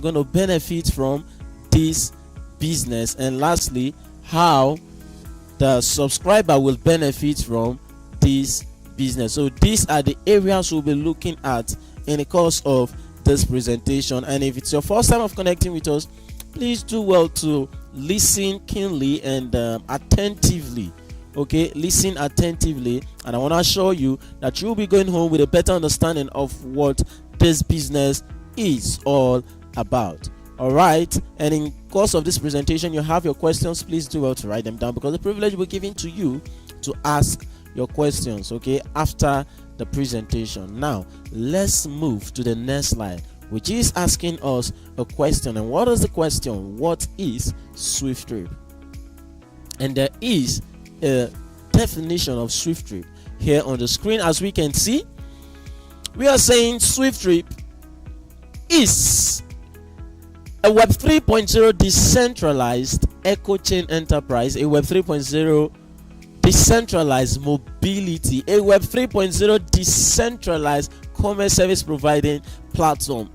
going to benefit from this business, and lastly, how the subscriber will benefit from this business. So these are the areas we'll be looking at in the course of this presentation. And if it's your first time of connecting with us, please do well to listen keenly and attentively. Okay, listen attentively, and I want to assure you that you'll be going home with a better understanding of what this business is all about. All right, and in course of this presentation, you have your questions. Please do well to write them down, because the privilege will be given to you to ask your questions, okay, after the presentation. Now let's move to the next slide, which is asking us a question. And what is the question? What is SWIFTtrip? And there is a definition of SWIFTtrip here on the screen. As we can see, we are saying SWIFTtrip is a Web 3.0 decentralized eco chain enterprise, a Web 3.0 decentralized mobility, a Web 3.0 decentralized commerce service providing platform.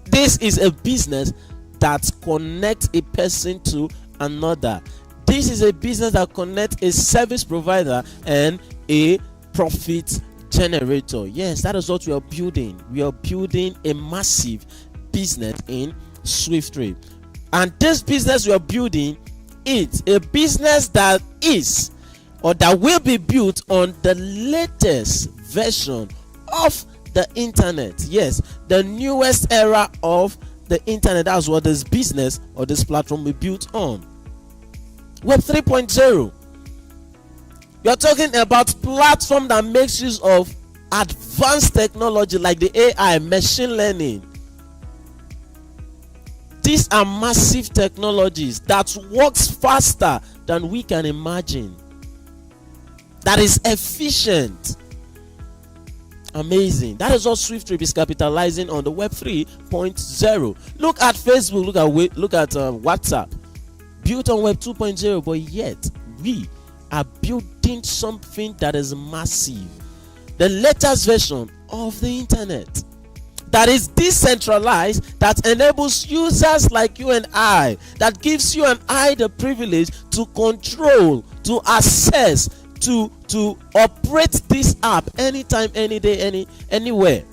This is a business that connects a person to another. This is a business that connects a service provider and a profit generator. Yes, that is what we are building. We are building a massive business in SWIFTtrip. And this business we are building is a business that is, or that will be built on the latest version of the internet. Yes, the newest era of the internet. That's what this business or this platform will be built on. Web 3.0. We are talking about platform that makes use of advanced technology like the AI, machine learning. These are massive technologies that works faster than we can imagine, that is efficient. Amazing. That is what SWIFTtrip is capitalizing on, the Web 3.0. Look at Facebook, look at WhatsApp, built on Web 2.0, but yet we are building something that is massive, the latest version of the internet, that is decentralized, that enables users like you and I, that gives you and I the privilege to control, to access, to operate this app anytime, any day, anywhere.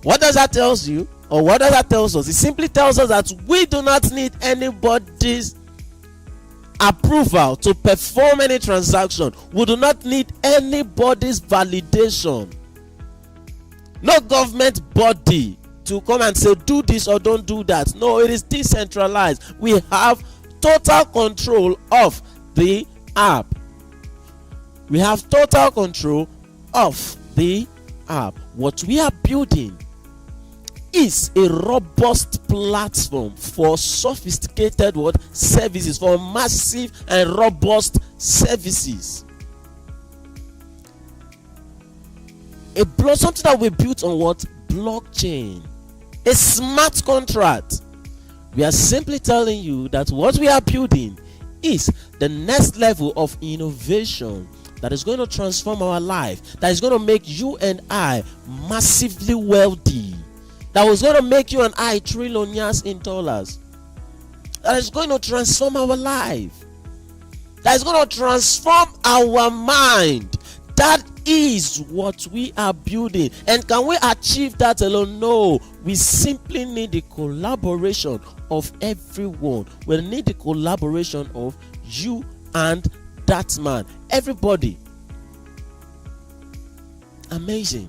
What does that tell you? Or what does that tell us? It simply tells us that we do not need anybody's approval to perform any transaction. We do not need anybody's validation. No government body to come and say do this or don't do that. No, it is decentralized. We have total control of the app. We have total control of the app. What we are building is a robust platform for sophisticated services, for massive and robust services. Something that we built on what? Blockchain. A smart contract. We are simply telling you that what we are building is the next level of innovation that is going to transform our life, that is going to make you and I massively wealthy, that was going to make you and I trillionaires in dollars, that is going to transform our life, that is going to transform our mind. That is what we are building. And can we achieve that alone? No. We simply need the collaboration of everyone. We need the collaboration of you and that man. Everybody. Amazing.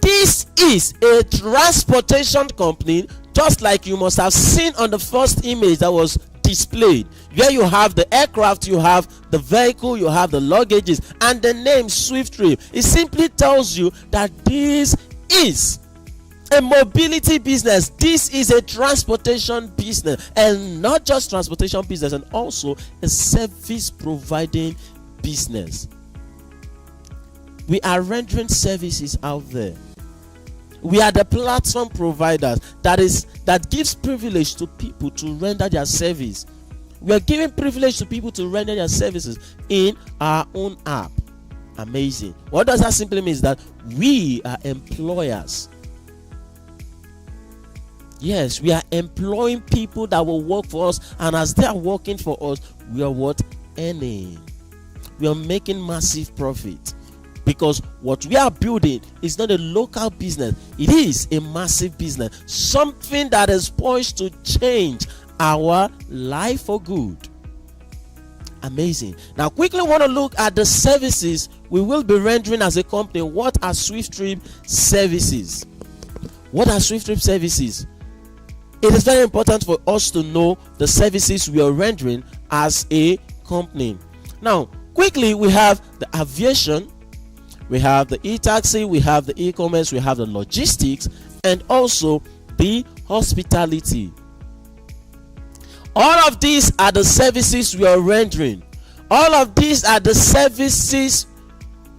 This is a transportation company, just like you must have seen on the first image that was displayed, where you have the aircraft, you have the vehicle, you have the luggages, and the name SWIFTtrip. It simply tells you that this is a mobility business. This is a transportation business, and not just transportation business, and also a service providing business. We are rendering services out there. We are the platform providers that gives privilege to people to render their service. We are giving privilege to people to render their services in our own app. Amazing. What does that simply mean? Is that we are employers. Yes, we are employing people that will work for us, and as they are working for us, we are what? Earning. We are making massive profit, because what we are building is not a local business, it is a massive business, something that is poised to change our life for good. Amazing. Now quickly want to look at the services we will be rendering as a company. What are SWIFTtrip services? What are SWIFTtrip services? It is very important for us to know the services we are rendering as a company. Now quickly, we have the aviation, we have the e-taxi, we have the e-commerce, we have the logistics, and also the hospitality. All of these are the services we are rendering. All of these are the services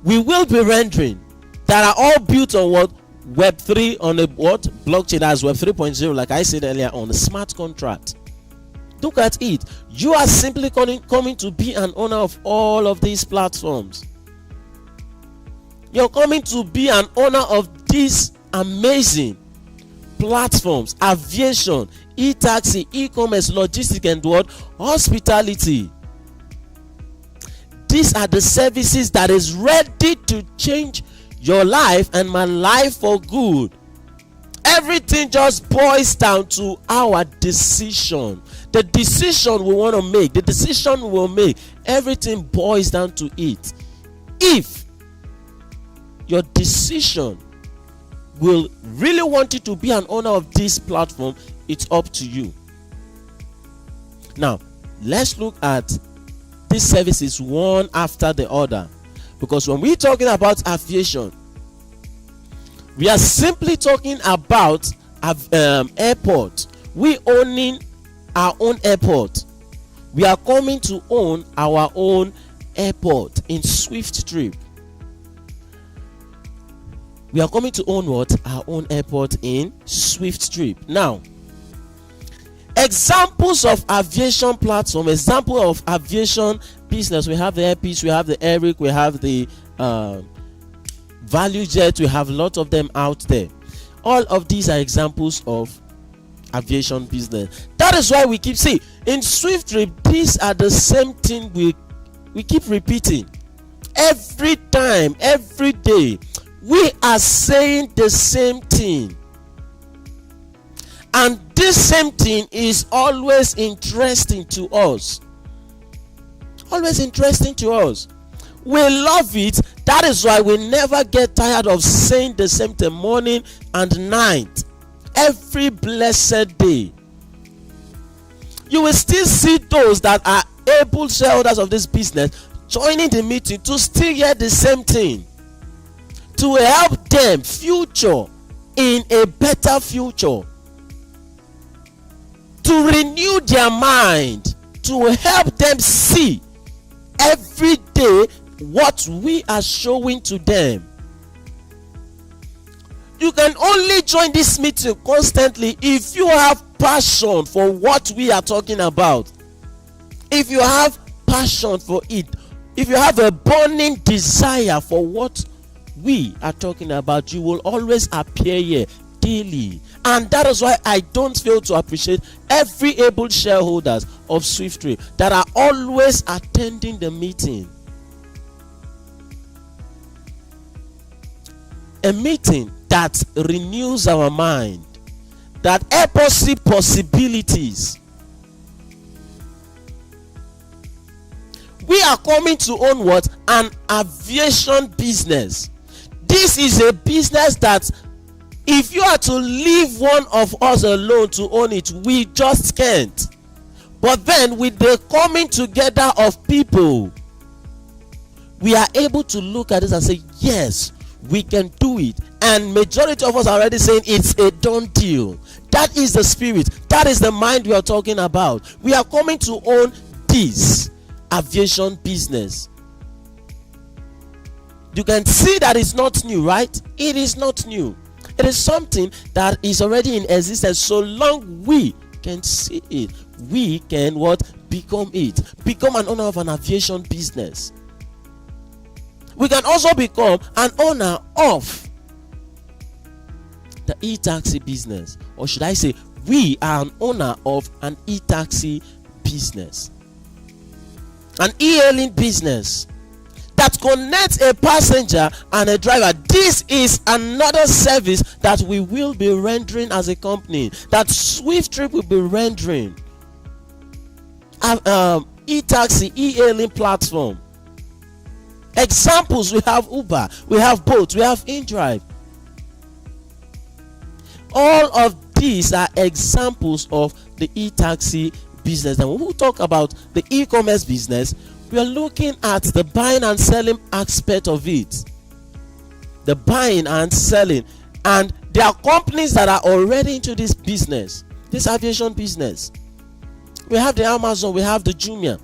we will be rendering that are all built on what? Web3, on a what? Blockchain, as Web 3.0, like I said earlier, on a smart contract. Look at it. You are simply coming to be an owner of all of these platforms. You're coming to be an owner of these amazing platforms: aviation, e-taxi, e-commerce, logistics, and what? Hospitality. These are the services that is ready to change your life and my life for good. Everything just boils down to our decision. The decision we want to make, the decision we will make, everything boils down to it. If your decision will really want you to be an owner of this platform, it's up to you. Now, let's look at these services one after the other, because when we're talking about aviation, we are simply talking about airport. We owning our own airport. We are coming to own our own airport in SWIFTtrip. We are coming to own what? Our own airport in SWIFTtrip. Now, examples of aviation platform, example of aviation business. We have the Airpeace, we have the Eric, we have the Value Jet. We have a lot of them out there. All of these are examples of aviation business. That is why we keep saying in SWIFTtrip, these are the same thing we keep repeating every time, every day. We are saying the same thing, and this same thing is always interesting to us. Always interesting to us. We love it. That is why we never get tired of saying the same thing morning and night, every blessed day. You will still see those that are able shareholders of this business joining the meeting to still hear the same thing, to help them future in a better future, to renew their mind, to help them see every day what we are showing to them. You can only join this meeting constantly if you have passion for what we are talking about. If you have passion for it, if you have a burning desire for what we are talking about, you will always appear here daily. And that is why I don't fail to appreciate every able shareholders of SWIFTtrip that are always attending the meeting. A meeting that renews our mind, that helps us see possibilities. We are coming to own what? An aviation business. This is a business that if you are to leave one of us alone to own it, we just can't. But then with the coming together of people, we are able to look at this and say, yes, we can do it. And majority of us are already saying it's a done deal. That is the spirit. That is the mind we are talking about. We are coming to own this aviation business. You can see that it's not new, right? It is not new. It is something that is already in existence. So long we can see it, we can what? Become it. Become an owner of an aviation business. We can also become an owner of the e-taxi business, or should I say we are an owner of an e-taxi business, an e-hailing business that connects a passenger and a driver. This is another service that we will be rendering as a company, that SWIFTtrip will be rendering. E-taxi, e-hailing platform. Examples: we have Uber, we have Bolt, we have InDrive. All of these are examples of the e-taxi business. And when we talk about the e-commerce business, we are looking at the buying and selling aspect of it. The buying and selling. And there are companies that are already into this business, this aviation business. We have the Amazon, we have the Jumia.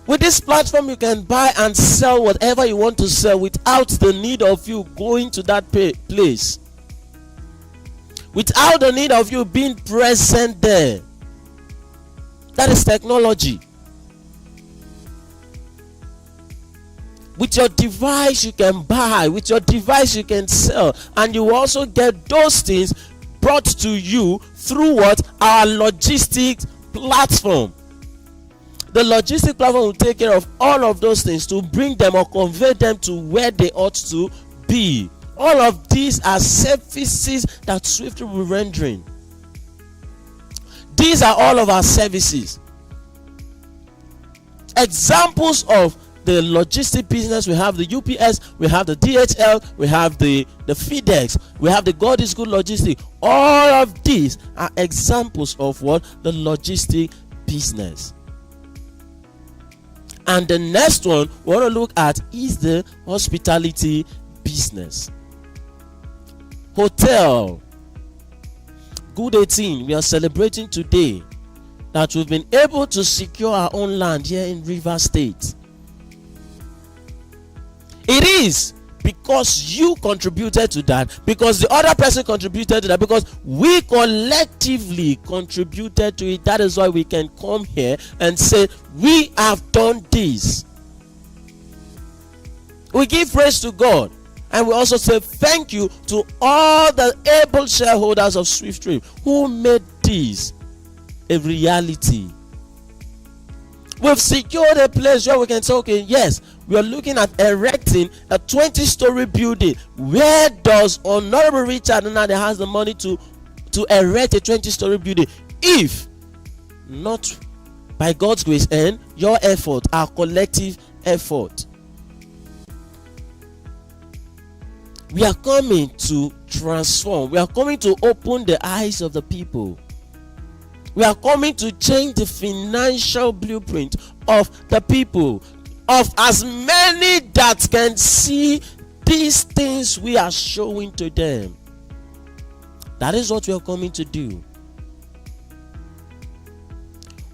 With this platform, you can buy and sell whatever you want to sell without the need of you going to that place, without the need of you being present there. That is technology. With your device you can buy, with your device you can sell, and you also get those things brought to you through what? Our logistics platform. The logistic platform will take care of all of those things to bring them or convey them to where they ought to be. All of these are services that SWIFTtrip will be rendering. These are all of our services. Examples of the logistic business: we have the UPS, we have the DHL, we have the FedEx, we have the God is Good logistic. All of these are examples of what? The logistic business. And the next one we want to look at is the hospitality business. Hotel. Good 18, we are celebrating today that we've been able to secure our own land here in Rivers State. It is because you contributed to that, because the other person contributed to that, because we collectively contributed to it. That is why we can come here and say we have done this. We give praise to God, and we also say thank you to all the able shareholders of SWIFTtrip who made this a reality. We've secured a place where we can say, okay, yes, we are looking at erecting a 20-story building. Where does Honorable Richard Nade has the money to erect a 20-story building? If not by God's grace and your effort, our collective effort. We are coming to transform. We are coming to open the eyes of the people. We are coming to change the financial blueprint of the people, of as many that can see these things we are showing to them. That is what we are coming to do.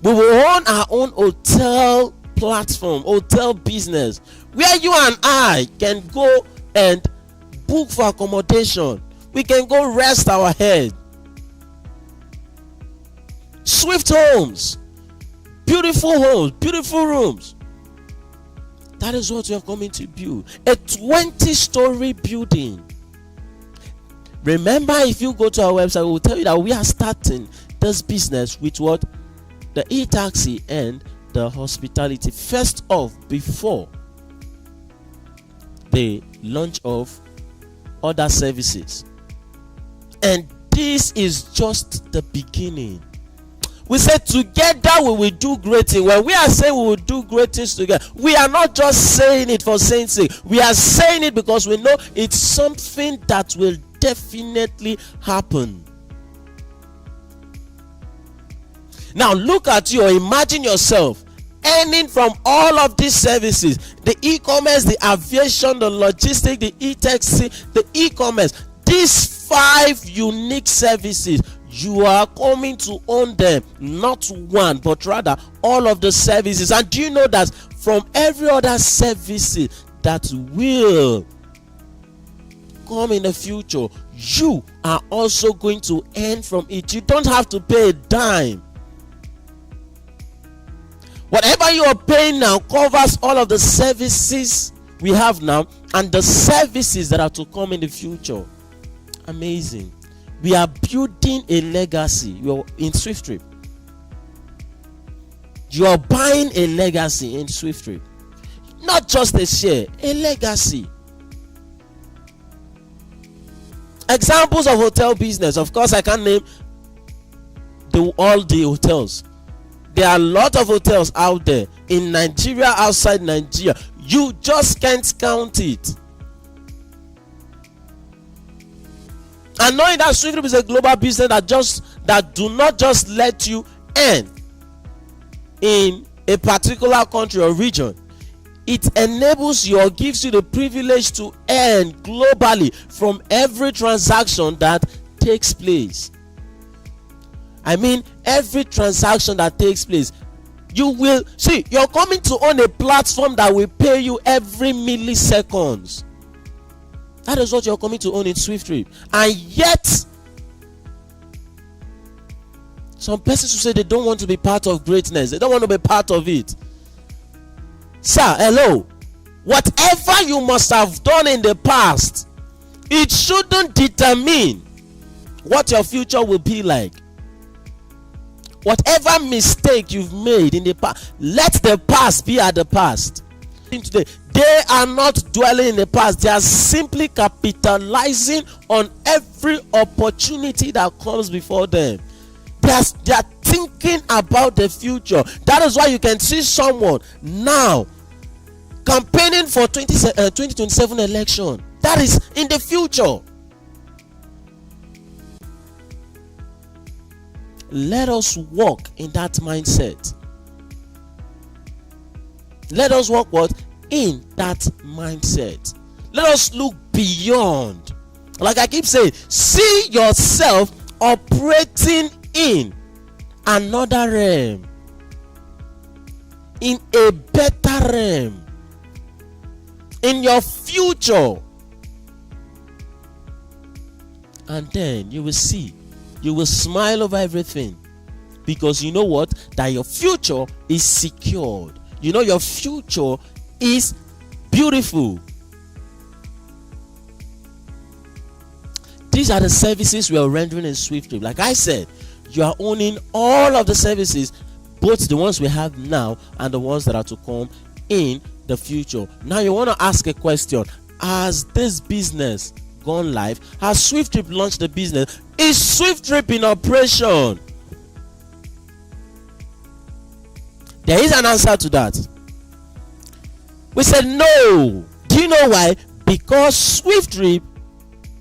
We will own our own hotel platform, hotel business, where you and I can go and book for accommodation. We can go rest our head. Swift homes, beautiful rooms. That is what we are coming to build. A 20-story building. Remember, if you go to our website, we will tell you that we are starting this business with what? The e-taxi and the hospitality. First off, before the launch of other services. And this is just the beginning. We said together we will do great things. When we are saying we will do great things together, we are not just saying it for saying sake. We are saying it because we know it's something that will definitely happen. Now look at you, or imagine yourself earning from all of these services: the e-commerce, the aviation, the logistics, the e-taxi, the e-commerce. These 5 unique services, you are coming to own them, not one, but rather all of the services. And do you know that from every other services that will come in the future, you are also going to earn from it? You don't have to pay a dime. Whatever you are paying now covers all of the services we have now and the services that are to come in the future. Amazing. We are building a legacy. You're in SWIFTtrip. You're buying a legacy in SWIFTtrip. Not just a share, a legacy. Examples of hotel business. Of course, I can't name all the hotels. There are a lot of hotels out there in Nigeria, outside Nigeria. You just can't count it. And knowing that SWIFTtrip is a global business that do not just let you earn in a particular country or region, it enables you or gives you the privilege to earn globally from every transaction that takes place. I mean, every transaction that takes place. You will see, you're coming to own a platform that will pay you every milliseconds. That is what you're coming to own in SWIFTtrip. And yet, some persons who say they don't want to be part of greatness, they don't want to be part of it. Sir, hello. Whatever you must have done in the past, it shouldn't determine what your future will be like. Whatever mistake you've made in the past, let the past be at the past. Today, they are not dwelling in the past. They are simply capitalizing on every opportunity that comes before them. They are thinking about the future. That is why you can see someone now campaigning for 2027 election. That is in the future. Let us walk in that mindset. Let us walk what? In that mindset. Let us look beyond. Like I keep saying, see yourself operating in another realm, in a better realm, in your future. And then you will see, you will smile over everything, because you know what? That your future is secured. You know your future is beautiful. These are the services we are rendering in SWIFTtrip. Like I said, you are owning all of the services, both the ones we have now and the ones that are to come in the future. Now you want to ask a question. Has this business gone live? Has SWIFTtrip launched the business? Is SWIFTtrip in operation? There is an answer to that. We said no. Do you know why? Because SWIFTtrip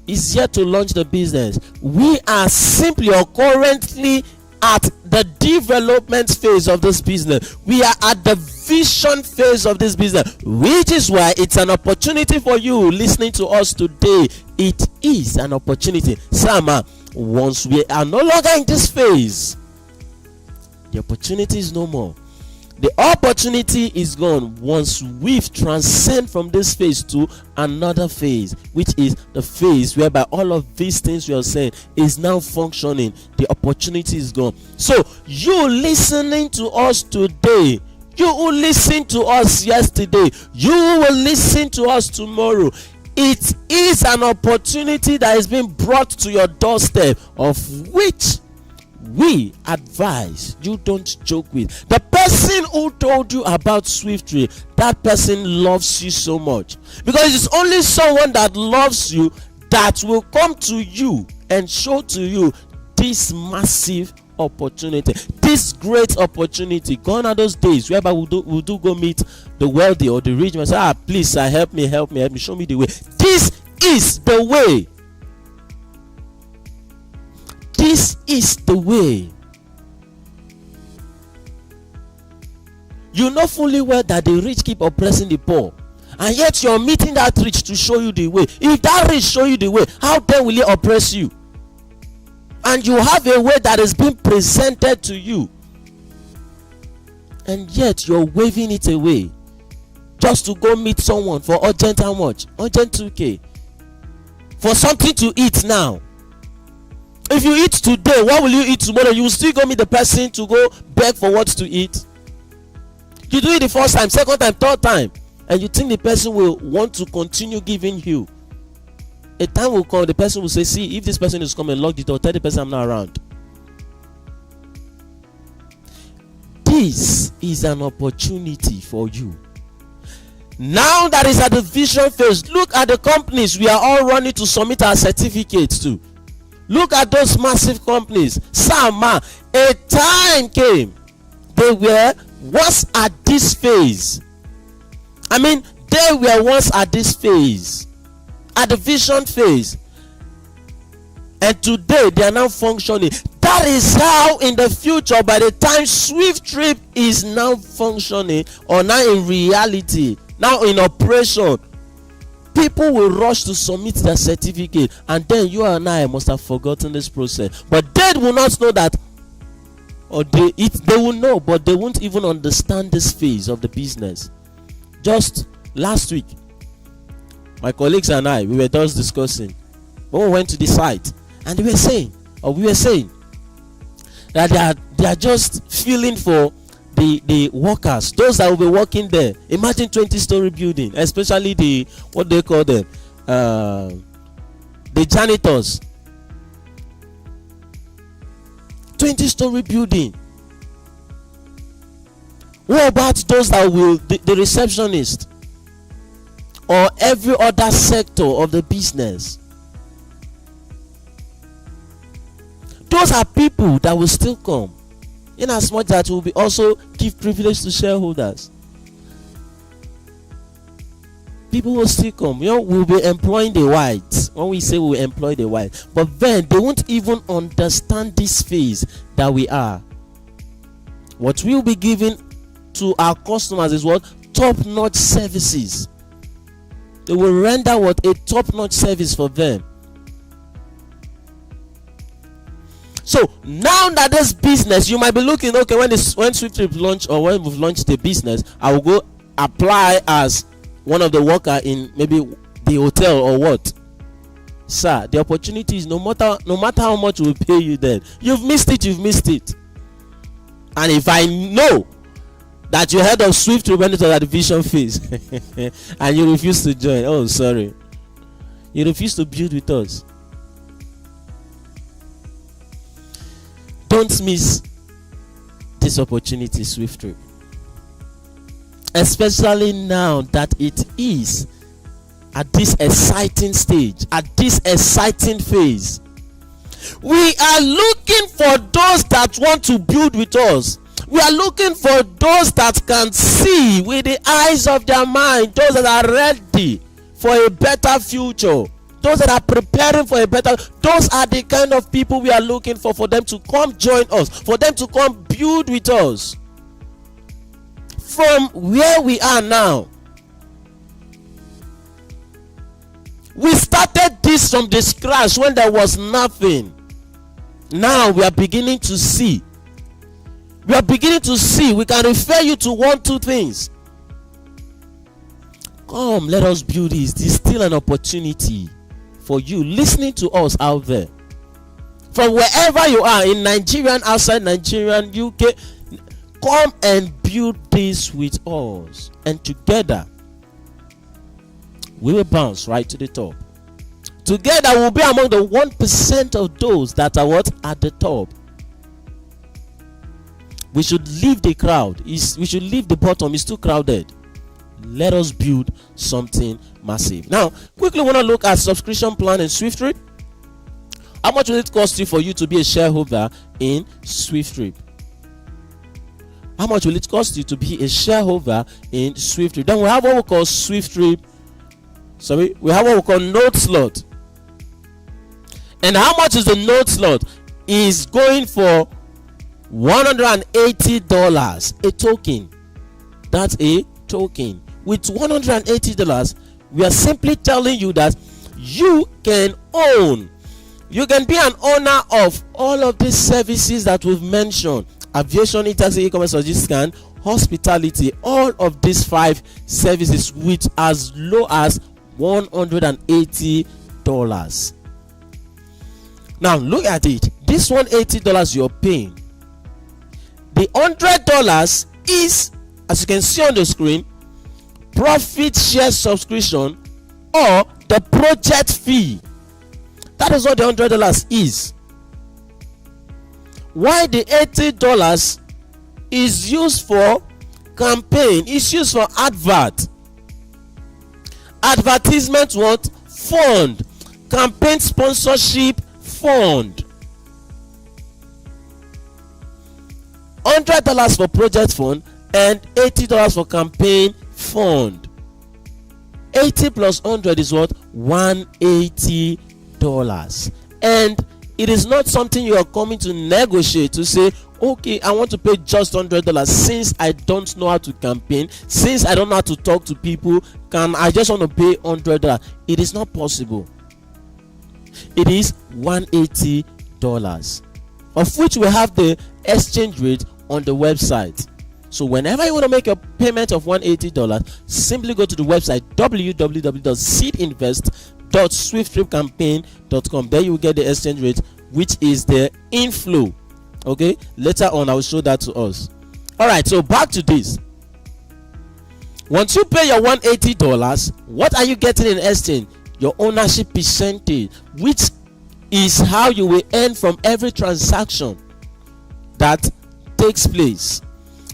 is yet to launch the business. We are simply or currently at the development phase of this business. We are at the vision phase of this business, which is why it's an opportunity for you listening to us today. It is an opportunity. Sama, once we are no longer in this phase, the opportunity is no more. The opportunity is gone once we've transcend from this phase to another phase, which is the phase whereby all of these things we are saying is now functioning. The opportunity is gone. So you listening to us today, you who listened to us yesterday, you will listen to us tomorrow. It is an opportunity that is being brought to your doorstep, of which we advise you don't joke with. The person who told you about SWIFTtrip, that person loves you so much, because it's only someone that loves you that will come to you and show to you this massive opportunity, this great opportunity. Gone are those days whereby we do go meet the wealthy or the rich and say, please sir, help me, show me the way. This is the way. This is the way. You know fully well that the rich keep oppressing the poor, and yet you're meeting that rich to show you the way. If that rich show you the way, how then will he oppress you? And you have a way that is being presented to you, and yet you're waving it away just to go meet someone for urgent, how much? Urgent 2K for something to eat now. If you eat today, what will you eat tomorrow? You will still go meet the person to go beg for what to eat. You do it the first time, second time, third time, and you think the person will want to continue giving you. a time will come, the person will say, see, if this person is coming, lock the door, tell the person I'm not around. This is an opportunity for you. Now that is at the vision phase, look at the companies we are all running to submit our certificates to. Look at those massive companies. Sama, a time came, they were once at this phase. I mean, they were once at this phase, at the vision phase, and today they are now functioning. That is how in the future, by the time SWIFTtrip is now functioning, or now in reality, now in operation, people will rush to submit their certificate, and then you and I must have forgotten this process. But they will not know that, or they will know, but they won't even understand this phase of the business. Just last week, my colleagues and I, we were just discussing when we went to the site, and we were saying that they are just feeling for the workers, those that will be working there. Imagine 20-story building, especially the what they call them, the janitors. 20-story building. What about those that will the receptionist or every other sector of the business? Those are people that will still come, in as much that will be also give privilege to shareholders. People will still come. We'll be employing the whites. When we say we'll employ the whites, but then they won't even understand this phase that we are. What we'll be giving to our customers is what? Top-notch services. They will render what? A top-notch service for them. So now that this business, you might be looking, okay, when SWIFTtrip launch, or when we've launched the business, I will go apply as one of the worker in maybe the hotel or what. Sir, the opportunity is no matter how much we pay you, then you've missed it. And if I know that you heard of SWIFTtrip when it was at the vision phase and you refuse to join, oh sorry, you refuse to build with us. Don't miss this opportunity, SWIFTtrip. Especially now that it is at this exciting stage, at this exciting phase. We are looking for those that want to build with us. We are looking for those that can see with the eyes of their mind, those that are ready for a better future. Those that are preparing for a better, those are the kind of people we are looking for them to come join us, for them to come build with us. From where we are now, we started this from the scratch when there was nothing. Now we are beginning to see. We can refer you to 1-2 things. Come, let us build this. This is still an opportunity for you listening to us out there, from wherever you are, in Nigeria, outside Nigeria, UK. Come and build this with us, and together we will bounce right to the top. Together we'll be among the 1% of those that are what? At the top. We should leave the crowd. We should leave the bottom. It's too crowded. Let us build something massive. Now, quickly want to look at subscription plan in SWIFTtrip. How much will it cost you for you to be a shareholder in SWIFTtrip? How much will it cost you to be a shareholder in SWIFTtrip? Then we have what we call SWIFTtrip. We have what we call node slot. And how much is the node slot? Is going for $180 a token. That's a token. With $180, we are simply telling you that you can own. You can be an owner of all of these services that we've mentioned: aviation, e-taxi, e-commerce, logistics, hospitality. All of these 5 services with as low as $180. Now look at it. This $180 you're paying, the $100 is, as you can see on the screen, profit share subscription or the project fee. That is what the $100 is. Why the $80 is used for campaign, is used for advert. Advertisement what? Fund. Campaign sponsorship fund. $100 for project fund and $80 for campaign fund. 80 plus 100 is what? $180. And it is not something you are coming to negotiate to say, okay, I want to pay just $100 since I don't know how to campaign, since I don't know how to talk to people, I just want to pay $100. It is not possible. It is $180, of which we have the exchange rate on the website. So whenever you want to make a payment of $180, simply go to the website www.seedinvest.swifttripcampaign.com. There you will get the exchange rate, which is the inflow. Okay, later on I will show that to us. All right, so back to this. Once you pay your $180, what are you getting in exchange? Your ownership percentage, which is how you will earn from every transaction that takes place.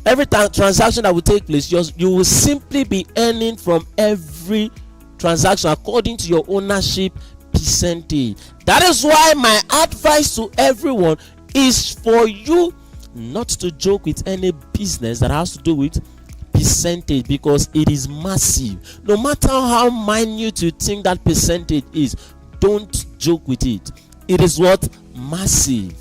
Every transaction that will take place, you will simply be earning from every transaction according to your ownership percentage. That is why my advice to everyone is for you not to joke with any business that has to do with percentage, because it is massive. No matter how minute you think that percentage is, don't joke with it. It is what? Massive.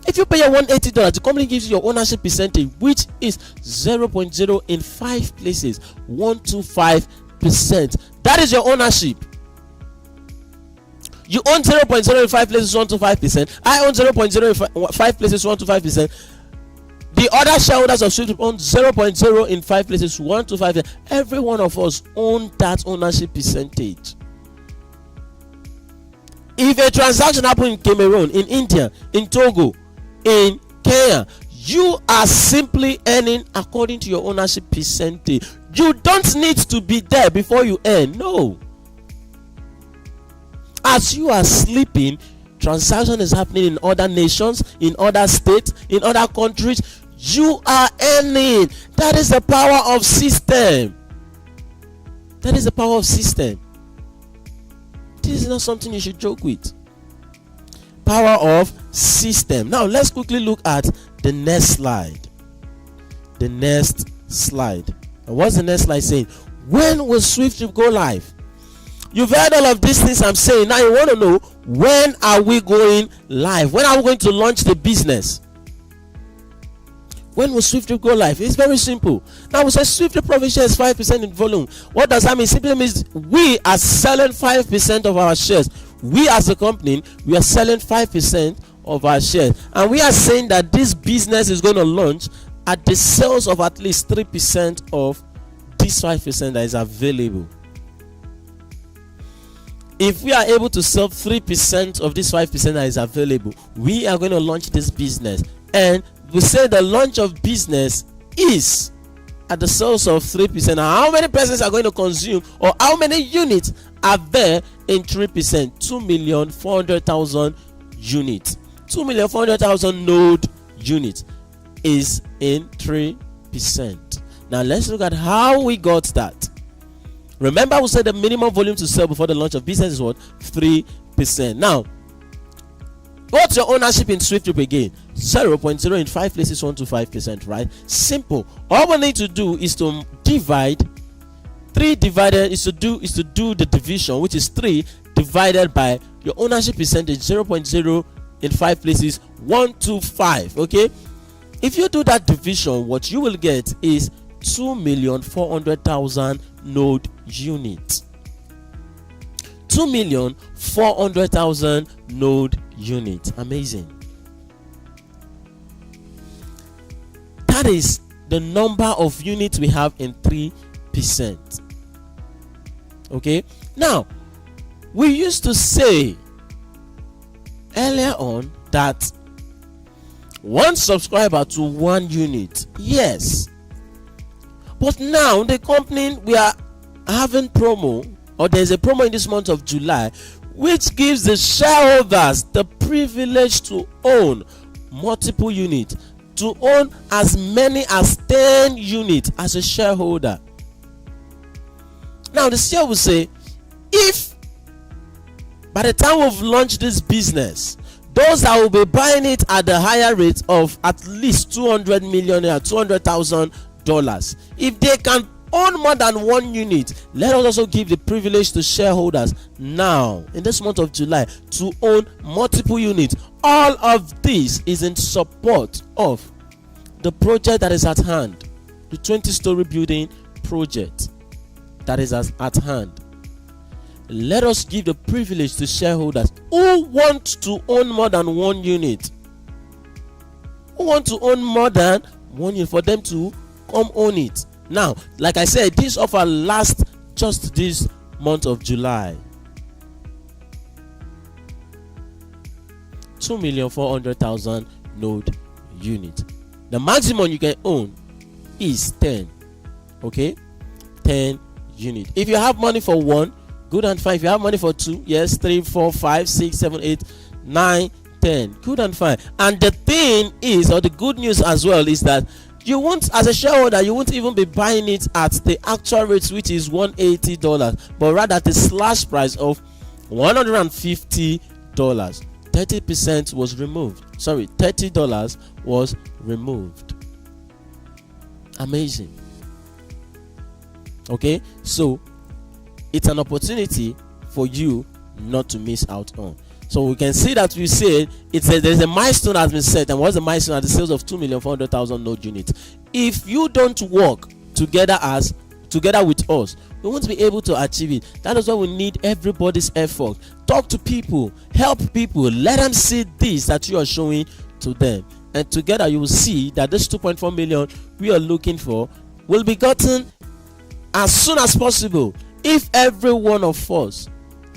If you pay your $180, the company gives you your ownership percentage, which is 0.0 in 5 places, 125%. That is your ownership. You own 0.0 in 5 places, 125%. I own 0.0 in 5 places, 125%. The other shareholders of SWIFTtrip own 0.0 in 5 places, 125%. Every one of us own that ownership percentage. If a transaction happens in Cameroon, in India, in Togo, in Kenya, you are simply earning according to your ownership percentage. You don't need to be there before you earn. No. As you are sleeping, transaction is happening in other nations, in other states, in other countries. You are earning. That is the power of system. That is the power of system. This is not something you should joke with. Power of system. Now let's quickly look at the next slide. The next slide. And what's the next slide saying? When will SWIFTtrip go live? You've heard all of these things I'm saying. Now you want to know, when are we going live? When are we going to launch the business? When will SWIFTtrip go live? It's very simple. Now we say SWIFTtrip profit share is 5% in volume. What does that mean? Simply means we are selling 5% of our shares. We as a company, we are selling 5% of our shares. And we are saying that this business is going to launch at the sales of at least 3% of this 5% that is available. If we are able to sell 3% of this 5% that is available, we are going to launch this business. And we say the launch of business is at the sales of 3%. Now, how many persons are going to consume, or how many units are there in 3%? 2,400,000 units. 2,400,000 node units is in 3%. Now let's look at how we got that. Remember, we said the minimum volume to sell before the launch of business is what? 3%. Now, what's your ownership in SWIFTtrip again? 0.0 in 5 places, 125%, right? Simple. All we need to do is to divide 3 divided is to do the division, which is 3 divided by your ownership percentage, 0.0 in 5 places, 125. Okay, if you do that division, what you will get is 2,400,000 node units. 2,400,000 node units. Amazing. That is the number of units we have in 3%. Okay, now we used to say earlier on that 1 subscriber to 1 unit. Yes, but now the company, we are having promo, or there's a promo in this month of July, which gives the shareholders the privilege to own multiple units, to own as many as 10 units as a shareholder. Now the CEO will say, if by the time we've launched this business, those that will be buying it at the higher rate of at least 200 million or $200,000, if they can own more than one unit, let us also give the privilege to shareholders now in this month of July to own multiple units. All of this is in support of the project that is at hand, the 20-story building project that is at hand. Let us give the privilege to shareholders who want to own more than one unit, who want to own more than one unit, for them to come own it. Now, like I said, this offer lasts just this month of July. 2,400,000 node unit. The maximum you can own is 10. Okay, 10 unit. If you have money for one, good and fine. If you have money for two, yes, 3, 4, 5, 6, 7, 8, 9, 10, good and fine. And the thing is, or the good news as well, is that you won't, as a shareholder, you won't even be buying it at the actual rate, which is $180, but rather at the slash price of $150. 30% was removed. Sorry, $30 was removed. Amazing. Okay, so it's an opportunity for you not to miss out on. So we can see that we said there's a milestone has been set, and what's the milestone? At the sales of 2,400,000 node units. If you don't work together with us, we won't be able to achieve it. That is why we need everybody's effort. Talk to people, help people, let them see this that you are showing to them, and together you will see that this 2.4 million we are looking for will be gotten as soon as possible if every one of us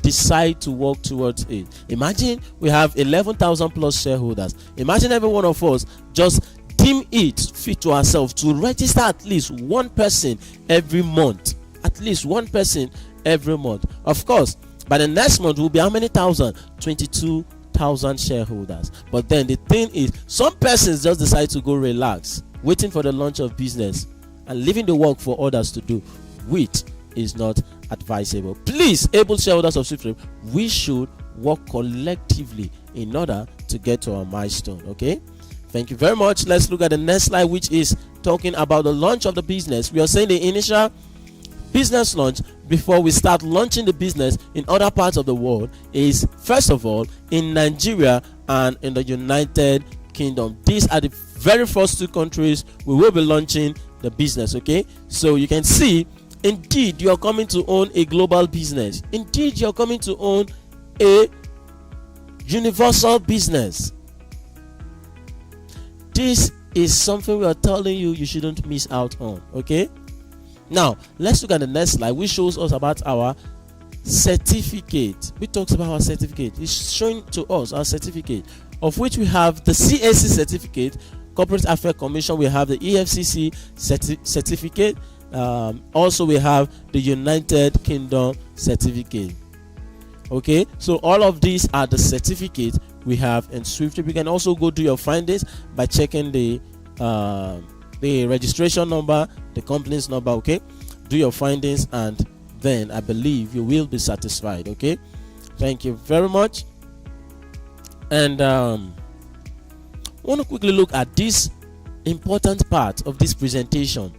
decide to work towards it. Imagine we have 11,000 plus shareholders. Imagine every one of us just deem it fit to ourselves to register at least one person every month. At least one person every month. Of course, by the next month will be how many thousand? 22,000 shareholders. But then the thing is, some persons just decide to go relax, waiting for the launch of business and leaving the work for others to do, which is not advisable. Please, able shareholders of SWIFTtrip, we should work collectively in order to get to our milestone. Okay, thank you very much. Let's look at the next slide, which is talking about the launch of the business. We are saying the initial business launch before we start launching the business in other parts of the world is, first of all, in Nigeria and in the United Kingdom. These are the very first two countries we will be launching the business. Okay, so you can see, indeed, you are coming to own a global business. Indeed, you are coming to own a universal business. This is something we are telling you you shouldn't miss out on. Okay, now let's look at the next slide, which shows us about our certificate. We talks about our certificate. It's showing to us our certificate, of which we have the CAC certificate, Corporate Affairs Commission. We have the EFCC certificate. Also we have the United Kingdom certificate. Okay, so all of these are the certificates we have in SWIFTtrip. You can also go do your findings by checking the registration number, the company's number. Okay, do your findings, and then I believe you will be satisfied. Okay, thank you very much. And want to quickly look at this important part of this presentation.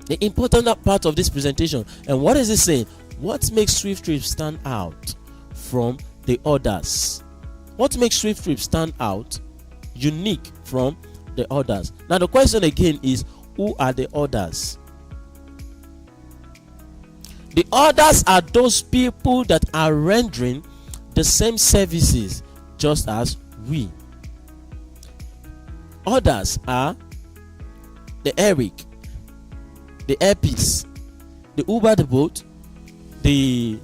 The important part of this presentation. And what is it saying? What makes SWIFTtrip stand out from the others? What makes SWIFTtrip stand out, unique from the others? Now the question again is, who are the others? The others are those people that are rendering the same services just as we. Others are the Eric, the Airpeace, the Uber, the Boat, the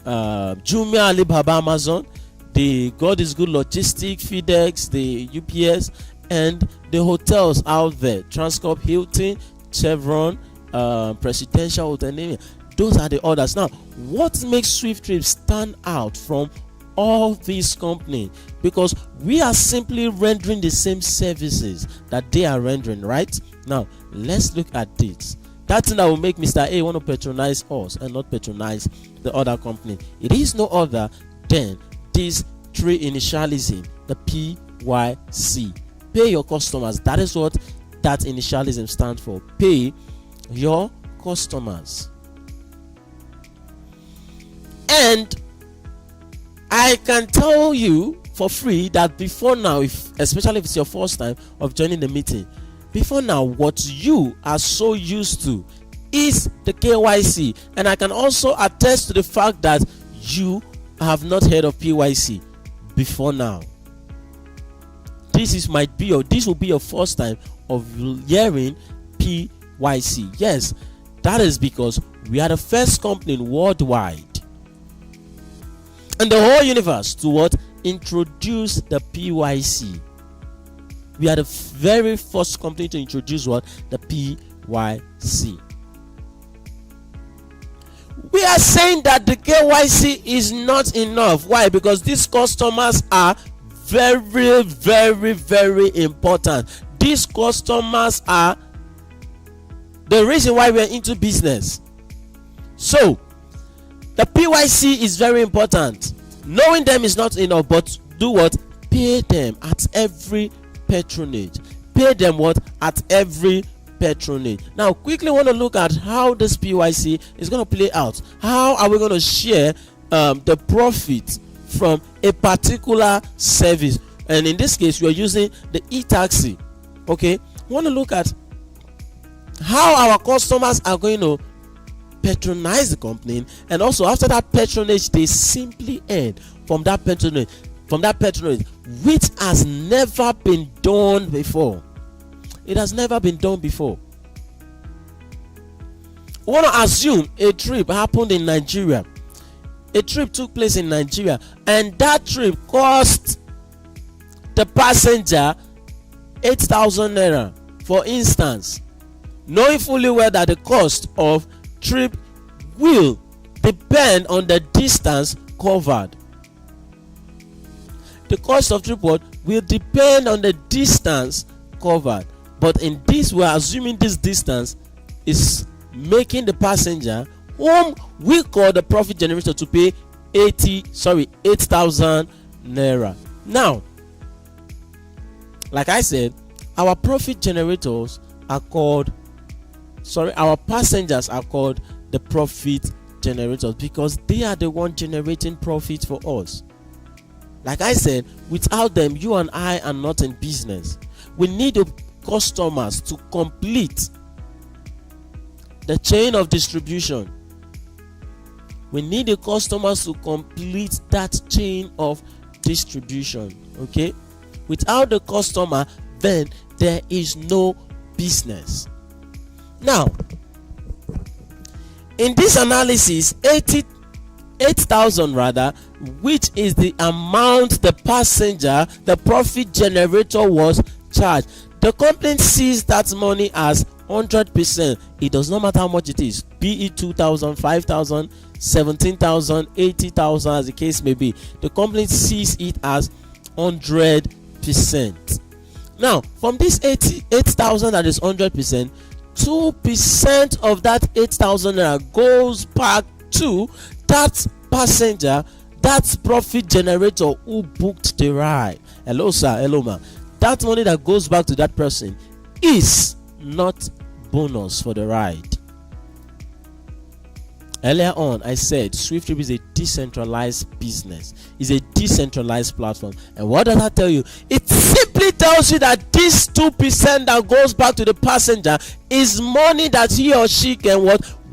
Jumia, Alibaba, Amazon, the God is Good Logistics, FedEx, the UPS, and the hotels out there, Transcorp, Hilton, Chevron, Presidential Hotel. Those are the orders. Now, what makes SWIFTtrip stand out from all these companies? Because we are simply rendering the same services that they are rendering, right? Now, let's look at this. That thing that will make Mr. A want to patronize us and not patronize the other company. It is no other than these three initialism, the PYC. Pay your customers. That is what that initialism stands for. Pay your customers. And I can tell you for free that before now, especially if it's your first time of joining the meeting, before now, what you are so used to is the KYC. And I can also attest to the fact that you have not heard of PYC before now. This will be your first time of hearing PYC. Yes, that is because we are the first company worldwide in the whole universe to introduce the PYC. We are the very first company to introduce the PYC. We are saying that the KYC is not enough. Why? Because these customers are very, very, very important. These customers are the reason why we are into business. So the PYC is very important. Knowing them is not enough, but do what? Pay them at every patronage. Pay them at every patronage. Now, quickly want to look at how this PYC is going to play out. How are we going to share the profit from a particular service? And in this case, we are using the e-taxi. Okay, we want to look at how our customers are going to patronize the company, and also after that patronage, they simply earn from that patronage, which has never been done before. It has never been done before. We want to assume a trip happened in Nigeria. A trip took place in Nigeria, and that trip cost the passenger 8,000 naira, for instance, knowing fully well that the cost of trip will depend on the distance covered. The cost of trip will depend on the distance covered. But in this, we are assuming this distance is making the passenger, whom we call the profit generator, to pay 8,000 naira. Now, like I said, our profit generators are called, our passengers are called the profit generators, because they are the one generating profit for us. Like I said, without them, you and I are not in business. We need the customers to complete the chain of distribution. We need the customers to complete that chain of distribution. Okay, without the customer, then there is no business. Now, in this analysis, 8,000 rather, which is the amount the passenger, the profit generator, was charged. The company sees that money as 100%. It does not matter how much it is, be it 2,000, 5,000, 17,000, 80,000, as the case may be. The company sees it as 100%. Now, from this 8,000 that is 100%, 2% of that 8,000 naira goes back to that passenger, that profit generator who booked the ride. Hello sir, hello ma'am. That money that goes back to that person is not bonus for the ride. Earlier on, I said SWIFTtrip is a decentralized business. It's a decentralized platform. And what does that tell you? It simply tells you that this 2% that goes back to the passenger is money that he or she can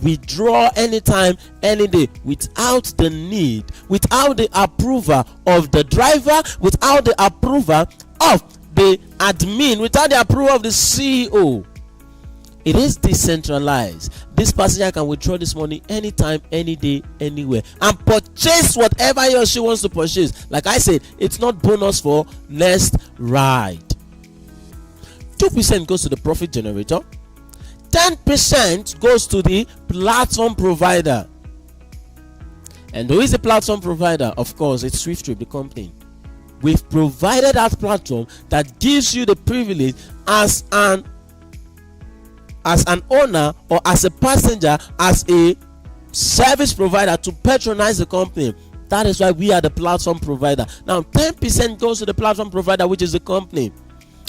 withdraw anytime, any day, without the need, without the approval of the driver, without the approval of the admin, without the approval of the CEO. It is decentralized. This passenger can withdraw this money anytime, any day, anywhere, and purchase whatever he or she wants to purchase. Like I said, it's not bonus for next ride. 2% goes to the profit generator. 10% goes to the platform provider. And who is the platform provider? Of course, it's SWIFTtrip, the company. We've provided that platform that gives you the privilege as an owner or as a passenger, as a service provider, to patronize the company. That is why we are the platform provider. Now 10% goes to the platform provider, which is the company.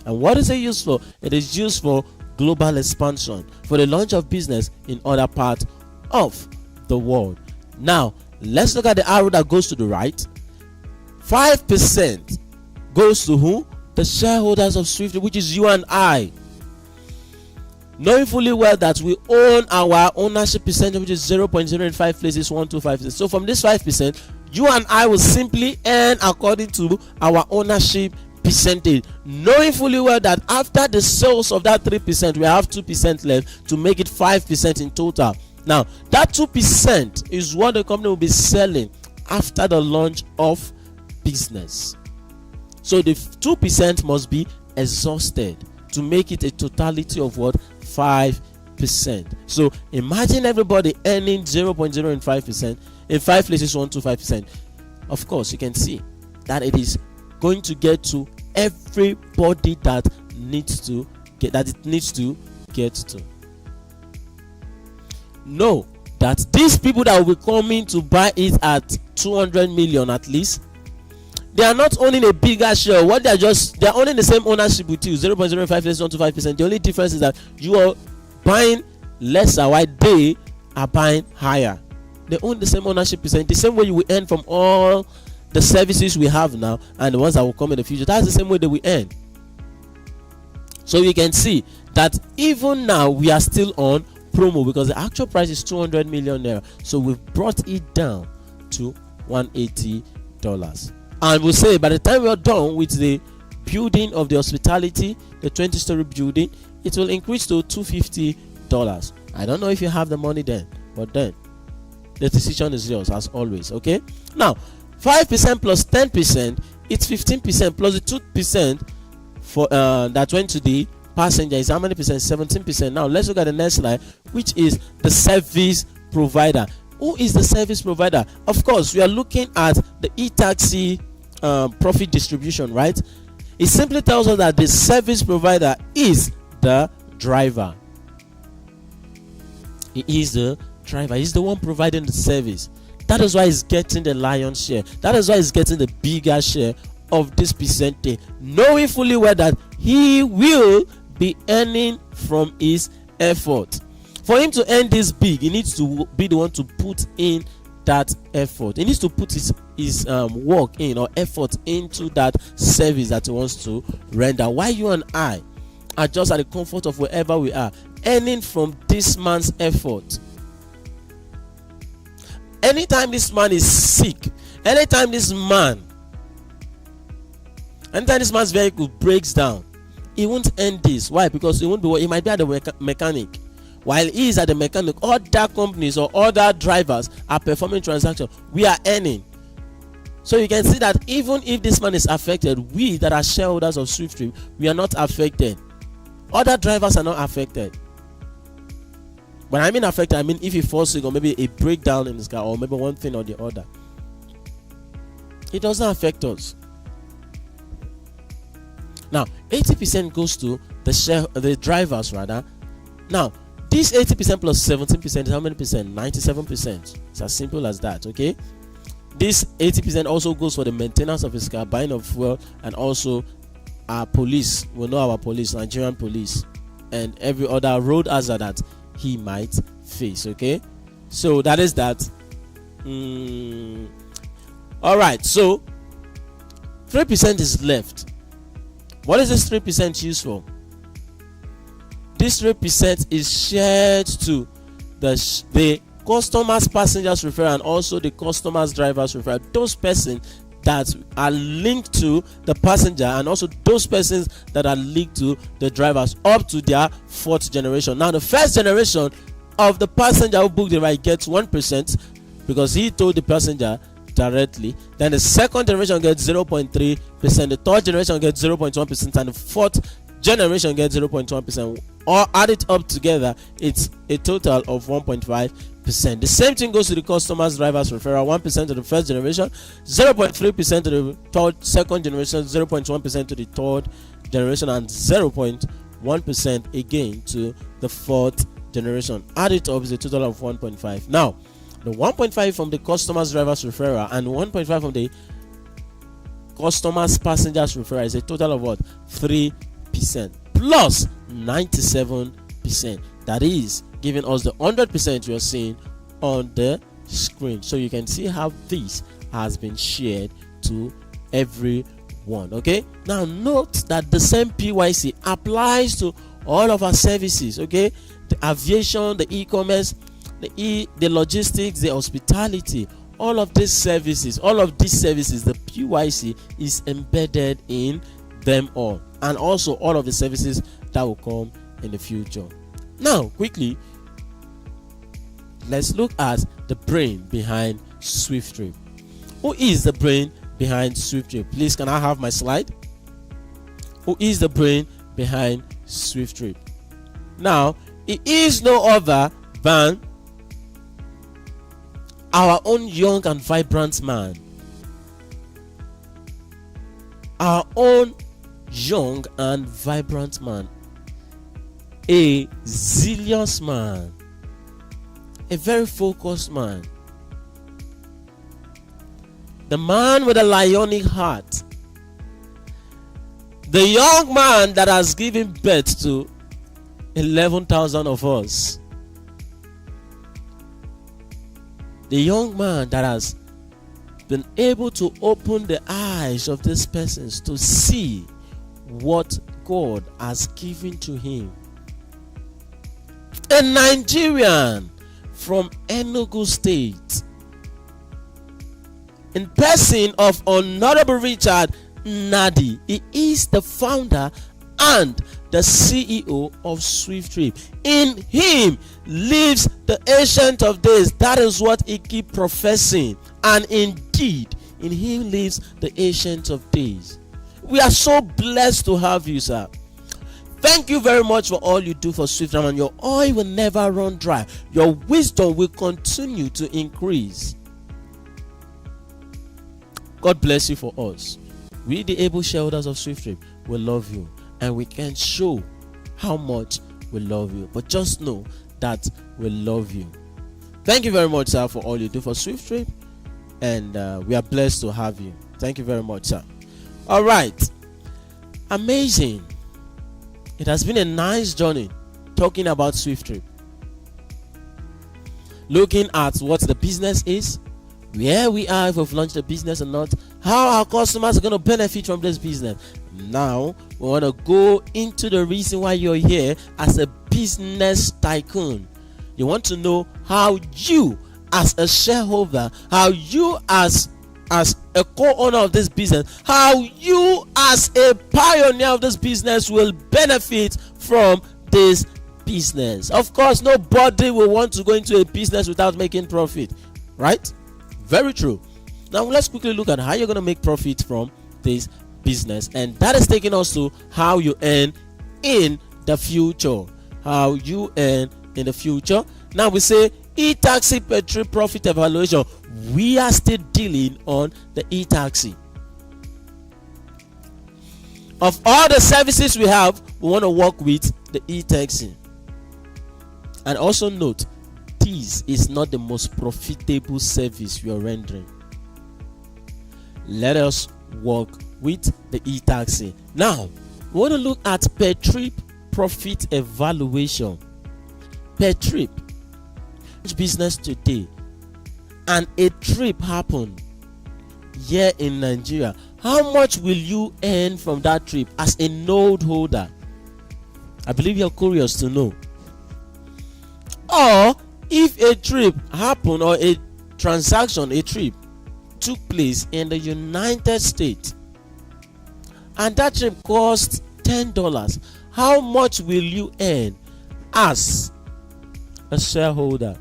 And what is it used for? It is used for global expansion, for the launch of business in other parts of the world. Now let's look at the arrow that goes to the right. 5% goes to who? The shareholders of SWIFTtrip, which is you and I. Knowing fully well that we own our ownership percentage, which is 0.085 places 125%. So from this 5%, you and I will simply earn according to our ownership percentage. Knowing fully well that after the sales of that 3%, we have 2% left to make it 5% in total. Now, that 2% is what the company will be selling after the launch of business. So the 2% must be exhausted to make it a totality of what? 5%. So imagine everybody earning 0.05%. In 5 places 125%. Of course, you can see that it is going to get to everybody that it needs to get to. Know that these people that will be coming to buy it at 200 million at least, they are not owning a bigger share. What they are owning the same ownership with you, 0.05 less 125%. The only difference is that you are buying lesser while they are buying higher. They own the same ownership percent, the same way you will earn from all the services we have now and the ones that will come in the future. That's the same way that we earn. So you can see that even now we are still on promo because the actual price is 200 million naira. So we've brought it down to $180. And we'll say by the time we are done with the building of the hospitality, the 20-story building, it will increase to $250. I don't know if you have the money then, but then the decision is yours as always. Okay, now 5% plus 10%, it's 15%, plus the 2% for that went to the passenger is how many percent? 17%. Now let's look at the next slide, which is the service provider. Who is the service provider? Of course, we are looking at the e-taxi profit distribution, right? It simply tells us that the service provider is the driver. He is the driver. He's the one providing the service. That is why he's getting the lion's share. That is why he's getting the bigger share of this percentage, knowing fully well that he will be earning from his effort. For him to earn this big, he needs to be the one to put in that effort. He needs to put his work in or effort into that service that he wants to render. While you and I are just at the comfort of wherever we are, earning from this man's effort. Anytime this man is sick, anytime this man's vehicle breaks down, he won't earn this. Why? Because he might be at the mechanic. While he is at the mechanic, other companies or other drivers are performing transactions. We are earning. So you can see that even if this man is affected, we that are shareholders of SWIFTtrip, we are not affected. Other drivers are not affected. When I mean affected, I mean if he falls sick or maybe a breakdown in his car or maybe one thing or the other, it doesn't affect us. Now 80% goes to the drivers rather. Now this 80% plus 17% is how many percent? 97%. It's as simple as that. Okay, this 80% also goes for the maintenance of his car, buying of fuel, and also our police. We know our police, Nigerian police, and every other road hazard that he might face. Okay, so that is that. All right, so 3% is left. What is this 3% used for? This 3% is shared to the customers, passengers referral, and also the customers, drivers referral. Those persons that are linked to the passenger, and also those persons that are linked to the drivers up to their 4th generation. Now the first generation of the passenger who booked the ride gets 1% because he told the passenger directly. Then the second generation gets 0.3%, the third generation gets 0.1%, and the fourth generation gets 0.1%. Or add it up together, it's a total of 1.5%. The same thing goes to the customers drivers referral. 1% to the first generation, 0.3% to the second generation, 0.1% to the third generation, and 0.1% again to the fourth generation. Add it up is a total of 1.5. Now the 1.5 from the customers drivers referral and 1.5 from the customers passengers referral is a total of what? 3% plus 97%. That is giving us the 100% you are seeing on the screen. So you can see how this has been shared to everyone. Okay, now note that the same PYC applies to all of our services. Okay, the aviation, the e-commerce, the logistics, the hospitality, all of these services, the PYC is embedded in them all, and also all of the services that will come in the future. Now quickly, let's look at the brain behind SWIFTtrip. Who is the brain behind SWIFTtrip? Please, can I have my slide? Who is the brain behind SWIFTtrip? Now, it is no other than our own young and vibrant man. Our own young and vibrant man. A zealous man. A very focused man. The man with a lionic heart. The young man that has given birth to 11,000 of us. The young man that has been able to open the eyes of these persons to see what God has given to him. A Nigerian from Enugu State, in person of Honorable Richard Nadi. He is the founder and the CEO of SWIFTtrip. In him lives the Ancient of Days. That is what he keeps professing. And indeed, in him lives the Ancient of Days. We are so blessed to have you, sir. Thank you very much for all you do for SWIFTtrip, and your oil will never run dry. Your wisdom will continue to increase. God bless you for us. We, the able shareholders of SWIFTtrip, will love you, and we can show how much we love you. But just know that we love you. Thank you very much, sir, for all you do for SWIFTtrip, and we are blessed to have you. Thank you very much, sir. All right. Amazing. It has been a nice journey talking about SWIFTtrip. Looking at what the business is, where we are, if we've launched a business or not, how our customers are going to benefit from this business. Now, we want to go into the reason why you're here as a business tycoon. You want to know how you, as a shareholder, how you as a co-owner of this business, how you as a pioneer of this business will benefit from this business. Of course, nobody will want to go into a business without making profit, right? Very true. Now let's quickly look at how you're going to make profit from this business, and that is taking us to how you earn in the future. How you earn in the future. Now we say e-taxi per trip profit evaluation. We are still dealing on the e-taxi. Of all the services we have, we want to work with the e-taxi. And also note, this is not the most profitable service we are rendering. Let us work with the e-taxi. Now, we want to look at per trip profit evaluation. Per trip. Business today, and a trip happened here in Nigeria, how much will you earn from that trip as a node holder? I believe you're curious to know. Or if a trip happened, or a transaction, a trip took place in the United States, and that trip cost $10, how much will you earn as a shareholder?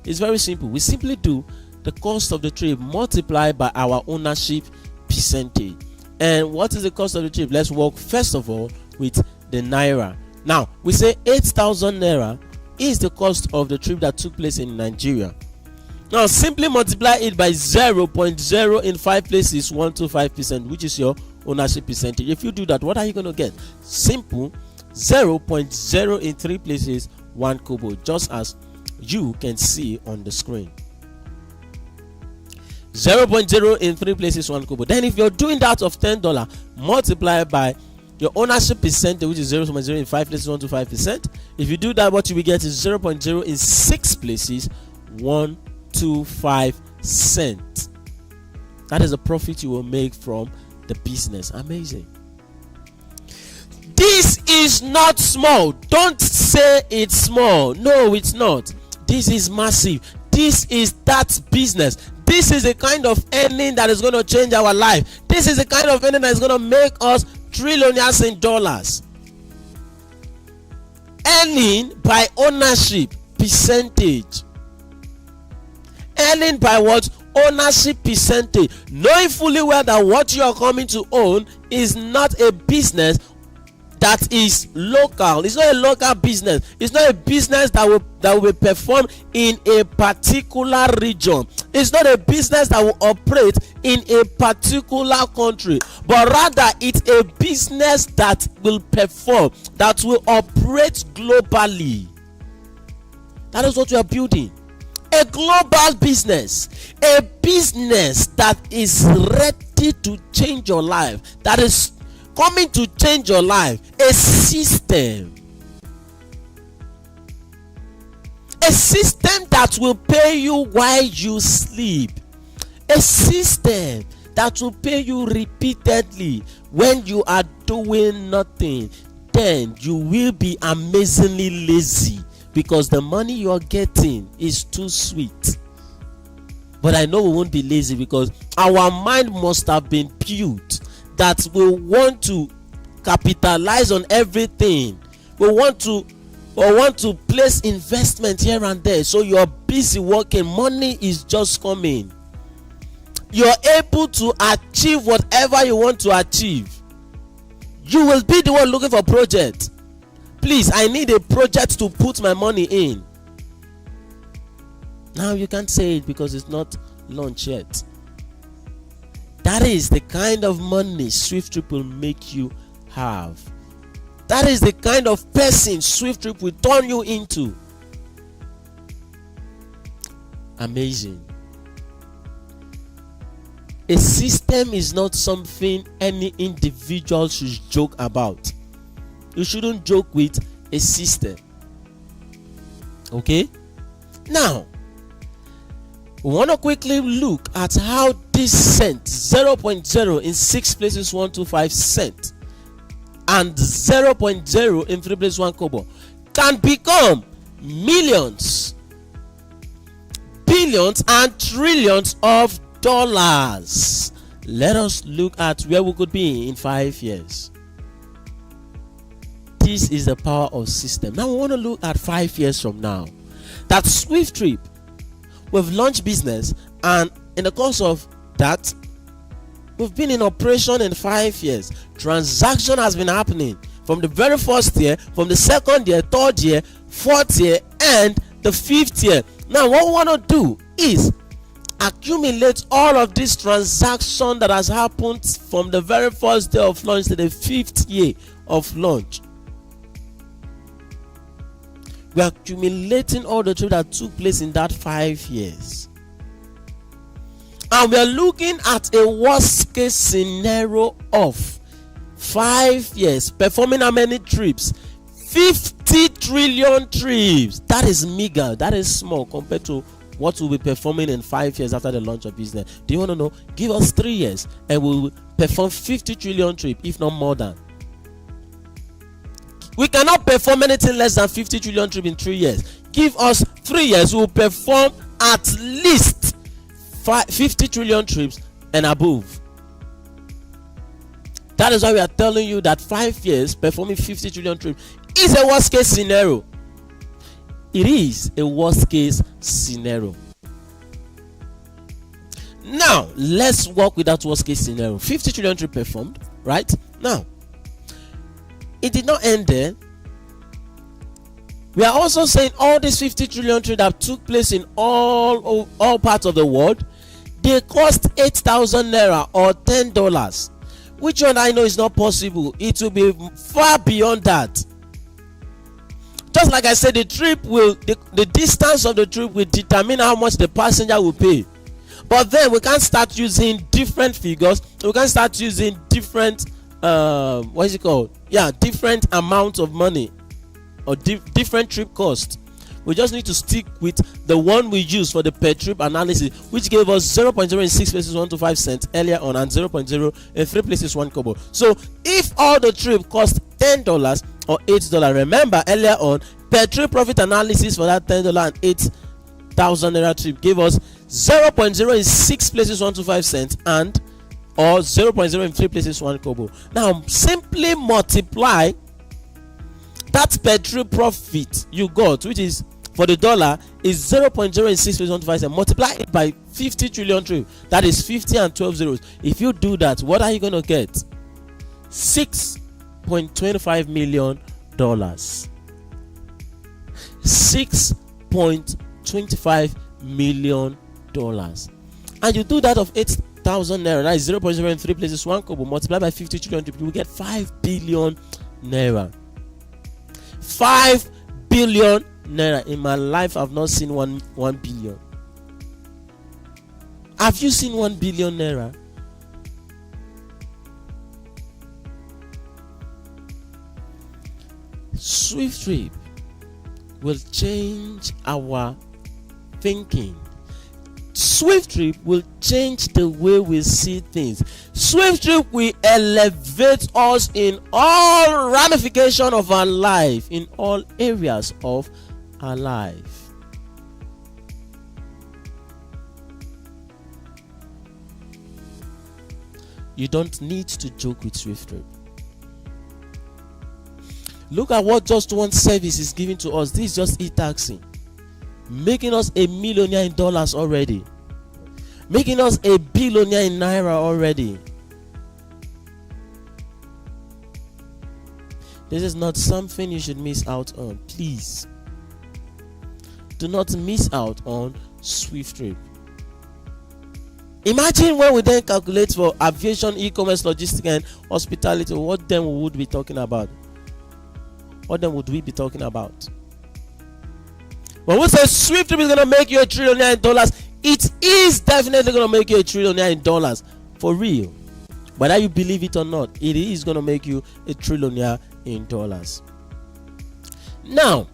It's very simple. We simply do the cost of the trip multiplied by our ownership percentage. And what is the cost of the trip? Let's work first of all with the naira. Now we say 8,000 naira is the cost of the trip that took place in Nigeria. Now simply multiply it by 0.0 in 5 places 125%, which is your ownership percentage. If you do that, what are you going to get? Simple. 0.0 in 3 places 1 kobo, just as you can see on the screen. 0.0 in 3 places 1 kobo. Then if you're doing that of $10, multiply by your ownership percentage, which is 0.0 in 5 places 125%. If you do that, what you will get is 0.0 in 6 places 125 cents. That is the profit you will make from the business. Amazing. This is not small. Don't say it's small. No, it's not. This is massive. This is that business. This is the kind of earning that is going to change our life. This is the kind of earning that is going to make us trillionaires in dollars. Earning by ownership percentage. Earning by what? Ownership percentage. Knowing fully well that what you are coming to own is not a business that is local. It's not a local business. It's not a business that will be performed in a particular region. It's not a business that will operate in a particular country, but rather it's a business that will perform, that will operate globally. That is what we are building. A global business, a business that is ready to change your life, that is coming to change your life. A system that will pay you while you sleep. A system that will pay you repeatedly when you are doing nothing. Then you will be amazingly lazy, because the money you are getting is too sweet. But I know we won't be lazy, because our mind must have been built that we want to capitalize on everything. We want to place investment here and there. So you're busy working, money is just coming. You're able to achieve whatever you want to achieve. You will be the one looking for project. Please, I need a project to put my money in. Now you can't say it because it's not launched yet. That is the kind of money SWIFTtrip will make you have. That is the kind of person SWIFTtrip will turn you into. Amazing. A system is not something any individual should joke about. You shouldn't joke with a system. Okay? Now, we want to quickly look at how this cent, 0.0 in 6 places 125 cent, and 0.0 in 3 places 1 kobo, can become millions, billions, and trillions of dollars. Let us look at where we could be in 5 years. This is the power of system. Now we want to look at 5 years from now. That SWIFTtrip, we've launched business, and in the course of that, we've been in operation in 5 years. Transaction has been happening from the very first year, from the second year, third year, fourth year, and the 5th year. Now what we want to do is accumulate all of this transaction that has happened from the very first day of launch to the 5th year of launch. We are accumulating all the trade that took place in that 5 years. And we are looking at a worst case scenario of 5 years, performing how many trips? 50 trillion trips. That is meager. That is small compared to what we'll be performing in 5 years after the launch of business. Do you want to know? Give us 3 years and we'll perform 50 trillion trips, if not more than. We cannot perform anything less than 50 trillion trips in 3 years. Give us 3 years, we will perform at least 50 trillion trips and above. That is why we are telling you that 5 years performing 50 trillion trips is a worst case scenario. It is a worst case scenario. Now, let's work with that worst case scenario. 50 trillion trips performed, right? Now, it did not end there. We are also saying all these 50 trillion trade that took place in all parts of the world, they cost 8,000 naira or $10. Which one I know is not possible? It will be far beyond that. Just like I said, the distance of the trip will determine how much the passenger will pay. But then we can start using different figures. We can start using different different amounts of money or different trip cost. We just need to stick with the one we use for the per trip analysis, which gave us 0.0 in 6 places 125 cents earlier on and 0.0 in 3 places 1 kobo. So if all the trip cost $10 or $8, remember earlier on per trip profit analysis for that $10 and 8,000 naira trip gave us 0.0 in 6 places 125 cents and or 0.0 in 3 places 1 kobo. Now simply multiply that per trip profit you got, which is for the dollar is 0.0 in 6 places 125 cents, multiply it by 50 trillion trip, that is 50 and 12 zeros. If you do that, what are you going to get? $6.25 million. $6.25 million. And you do that of 8,000 naira, that is 0.0 in 3 places 1 kobo, multiplied by 50 trillion trip, you will get 5 billion naira. 5 billion naira. In my life I've not seen 1 billion. Have you seen 1 billion naira? SWIFTtrip will change our thinking. SWIFTtrip will change the way we see things. SWIFTtrip will elevate us in all ramifications of our life, in all areas of our life. You don't need to joke with SWIFTtrip. Look at what just one service is giving to us. This is just e-taxi, making us a millionaire in dollars already, making us a billionaire in naira already. This is not something you should miss out on. Please do not miss out on SWIFTtrip. Imagine when we then calculate for aviation, e-commerce, logistics and hospitality, what then we would be talking about. What then would we be talking about? When we say SWIFTtrip is going to make you a trillionaire in dollars, it is definitely going to make you a trillionaire in dollars. For real. Whether you believe it or not, it is going to make you a trillionaire in dollars. Now,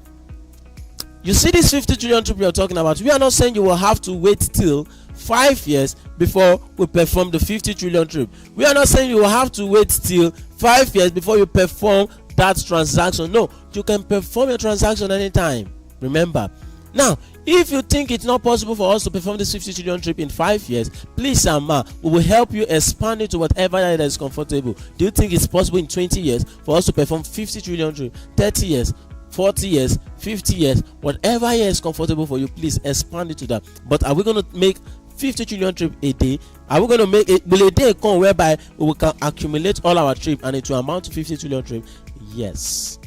you see this 50 trillion trip we are talking about. We are not saying you will have to wait till 5 years before we perform the 50 trillion trip. We are not saying you will have to wait till 5 years before you perform that transaction. No, you can perform your transaction anytime. Remember. Now, if you think it's not possible for us to perform this 50 trillion trip in 5 years, please, we will help you expand it to whatever that is comfortable. Do you think it's possible in 20 years for us to perform 50 trillion trip? 30 years, 40 years, 50 years, whatever year is comfortable for you, please expand it to that. But are we going to make 50 trillion trip a day? Are we going to make it? Will a day come whereby we can accumulate all our trip and it will amount to 50 trillion trip? Yes.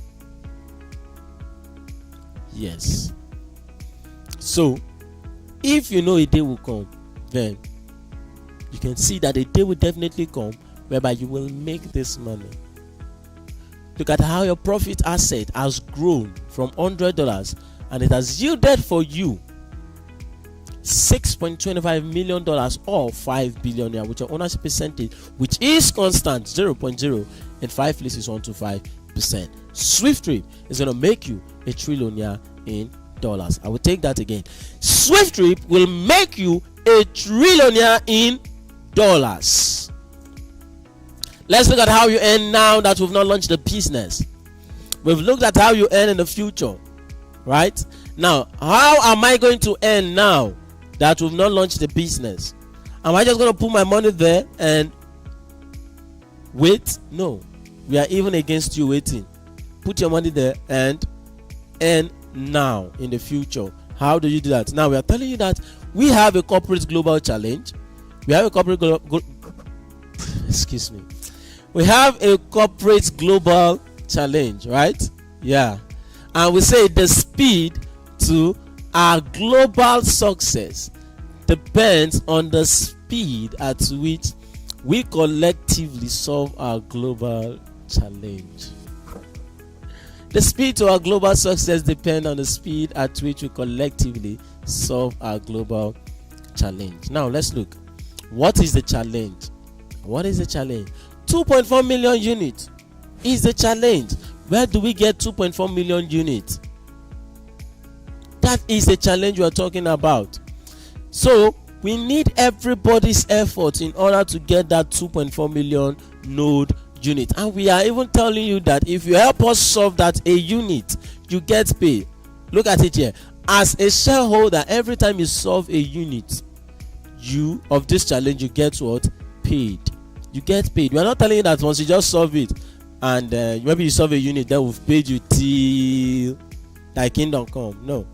Yes. So, if you know a day will come, then you can see that a day will definitely come whereby you will make this money. Look at how your profit asset has grown from $100 and it has yielded for you $6.25 million or 5 billion with your ownership percentage, which is constant 0.0 in 5 places 125%. SWIFTtrip is going to make you a trillionaire in dollars. I will take that again. SWIFTtrip will make you a trillionaire in dollars. Let's look at how you earn now that we've not launched the business. We've looked at how you earn in the future, right? Now, how am I going to earn now that we've not launched the business? Am I just going to put my money there and wait? No, we are even against you waiting. Put your money there and earn now in the future. How do you do that? Now we are telling you that we have a corporate global challenge. We have a corporate excuse me. We have a corporate global challenge, right? Yeah. And we say the speed to our global success depends on the speed at which we collectively solve our global challenge. The speed to our global success depends on the speed at which we collectively solve our global challenge. Now let's look. What is the challenge? What is the challenge? 2.4 million units is the challenge. Where do we get 2.4 million units? That is the challenge we are talking about. So we need everybody's effort in order to get that 2.4 million node unit. And we are even telling you that if you help us solve that a unit, you get paid. Look at it here. As a shareholder, every time you solve a unit of this challenge, you get what? Paid. You get paid. We are not telling you that once you just solve it and maybe you solve a unit, then we've paid you till thy kingdom come. No.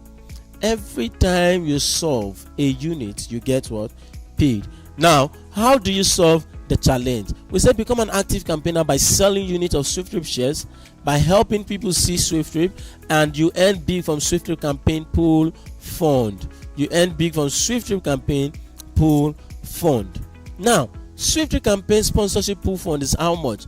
Every time you solve a unit, you get what? Paid. Now, how do you solve the challenge? We say become an active campaigner by selling units of SWIFTtrip shares, by helping people see SWIFTtrip, and you earn big from SWIFTtrip campaign pool fund. You earn big from SWIFTtrip campaign pool fund. Now, SWIFTtrip campaign sponsorship pool fund is how much?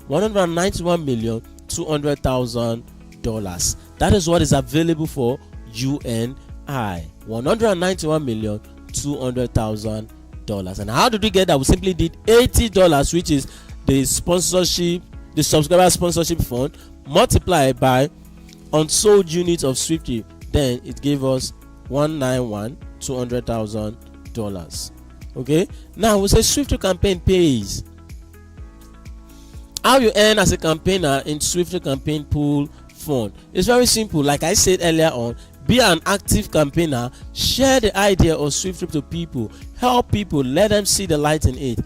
$191,200,000. That is what is available for you and I. $191,200,000. And how did we get that? We simply did $80, which is the sponsorship, the subscriber sponsorship fund, multiplied by unsold units of SWIFTtrip. Then it gave us $191,200,000. Okay. Now we say SWIFTtrip campaign pays. How you earn as a campaigner in SWIFTtrip campaign pool fund? It's very simple. Like I said earlier on, be an active campaigner, share the idea of SWIFTtrip to people, help people, let them see the light in it,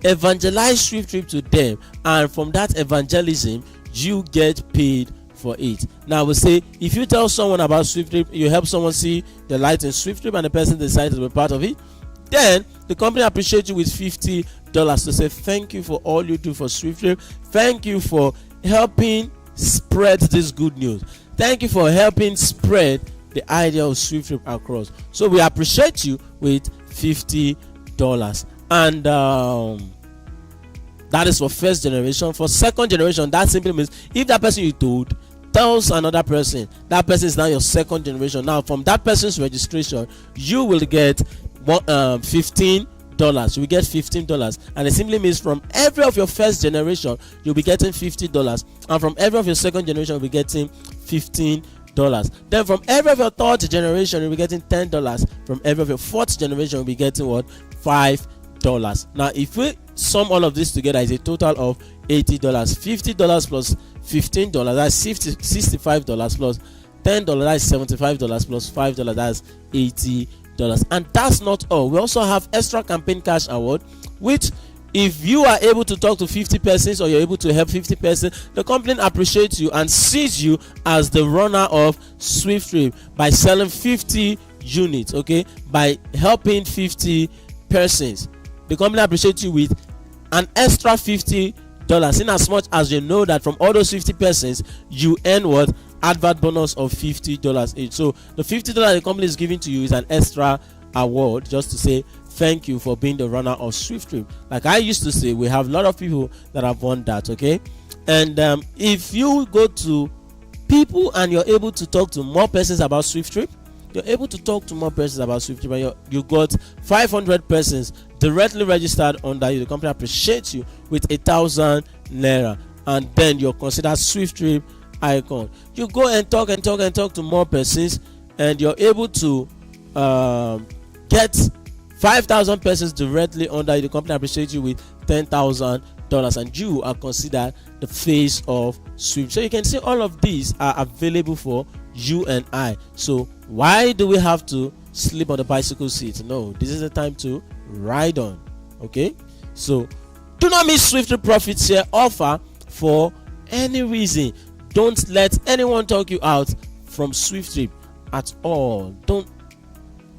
evangelize SWIFTtrip to them, and from that evangelism you get paid for it. Now we say if you tell someone about SWIFTtrip, you help someone see the light in SWIFTtrip and the person decides to be part of it, then the company appreciates you with $50 to say thank you for all you do for SWIFTtrip, thank you for helping spread this good news, thank you for helping spread the idea of SWIFTtrip across. So we appreciate you with $50. And that is for first generation. For second generation, that simply means if that person you told tells another person, that person is now your second generation. Now from that person's registration, you will get $15. You will get $15, and it simply means from every of your first generation you'll be getting $50, and from every of your second generation you'll be getting $15. Then from every of your third generation you'll be getting $10. From every of your fourth generation you'll be getting what? $5. Now if we sum all of this together, is a total of $80. $50 plus $15, that's $65, plus $10, that's $75, plus $5, that's $80. And that's not all. We also have extra campaign cash award, which if you are able to talk to 50 persons or you're able to help 50 persons, the company appreciates you and sees you as the runner of SWIFTtrip by selling 50 units. Okay, by helping 50 persons, the company appreciates you with an extra $50, in as much as you know that from all those 50 persons you earn what? Advert bonus of $50 each. So the $50 the company is giving to you is an extra award, just to say thank you for being the runner of SWIFTtrip. Like I used to say, we have a lot of people that have won that. Okay, and if you go to people and you're able to talk to more persons about SWIFTtrip, you're able to talk to more persons about SWIFTtrip, and you got 500 persons directly registered under you. The company appreciates you with 1,000 naira, and then you're considered SWIFTtrip icon. You go and talk to more persons, and you're able to get 5,000 persons directly under you. The company appreciates you with $10,000, and you are considered the face of SWIFT. So you can see all of these are available for you and I. So why do we have to sleep on the bicycle seat? No, this is the time to ride on. Okay, so do not miss SWIFTtrip profit share offer for any reason. Don't let anyone talk you out from SWIFTtrip at all.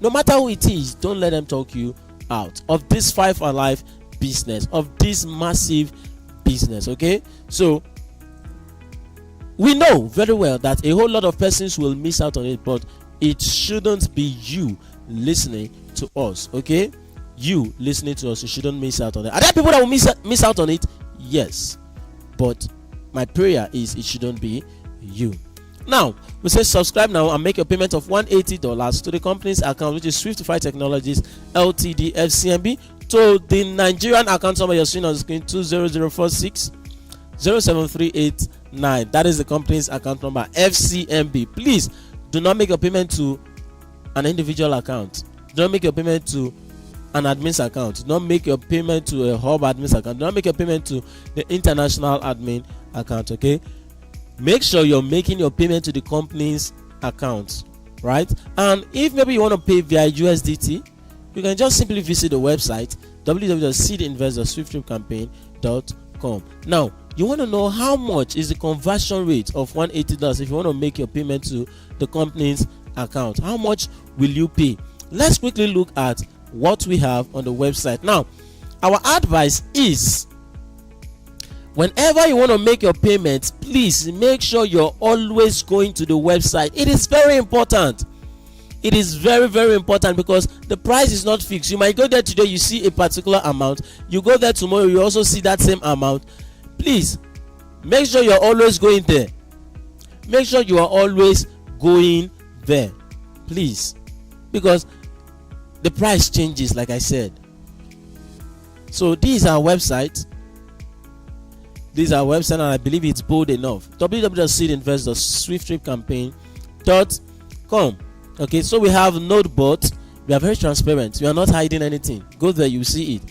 No matter who it is, don't let them talk you out of this 5 Alive business, of this massive business. Okay, so we know very well that a whole lot of persons will miss out on it, but it shouldn't be you listening to us. Okay, you listening to us, you shouldn't miss out on it. Are there people that will miss out on it? Yes, but my prayer is it shouldn't be you. Now we say subscribe now and make your payment of $180 to the company's account, which is SWIFTIFY Technologies LTD FCMB, to the Nigerian account number you're seeing on the screen, 20046 07389. That is the company's account number, FCMB. Please do not make your payment to an individual account. Do not make your payment to an admin's account. Do not make your payment to a hub admin's account. Do not make your payment to the international admin account. Okay, make sure you're making your payment to the company's account, right? And if maybe you want to pay via USDT, you can just simply visit the website www.seedinvest.SWIFTtripCampaign.com. Now you want to know how much is the conversion rate of $180 if you want to make your payment to the company's account. How much will you pay? Let's quickly look at what we have on the website. Now our advice is, whenever you want to make your payments, please make sure you're always going to the website. It is very important. It is very, very important, because the price is not fixed. You might go there today, you see a particular amount, you go there tomorrow, you also see that same amount. Please make sure you're always going there. Make sure you are always going there, please, because the price changes, like I said. So this is our website. This is our website, and I believe it's bold enough. www.SWIFTtripCampaign.com. Okay, so we have Notebot. We are very transparent. We are not hiding anything. Go there, you see it.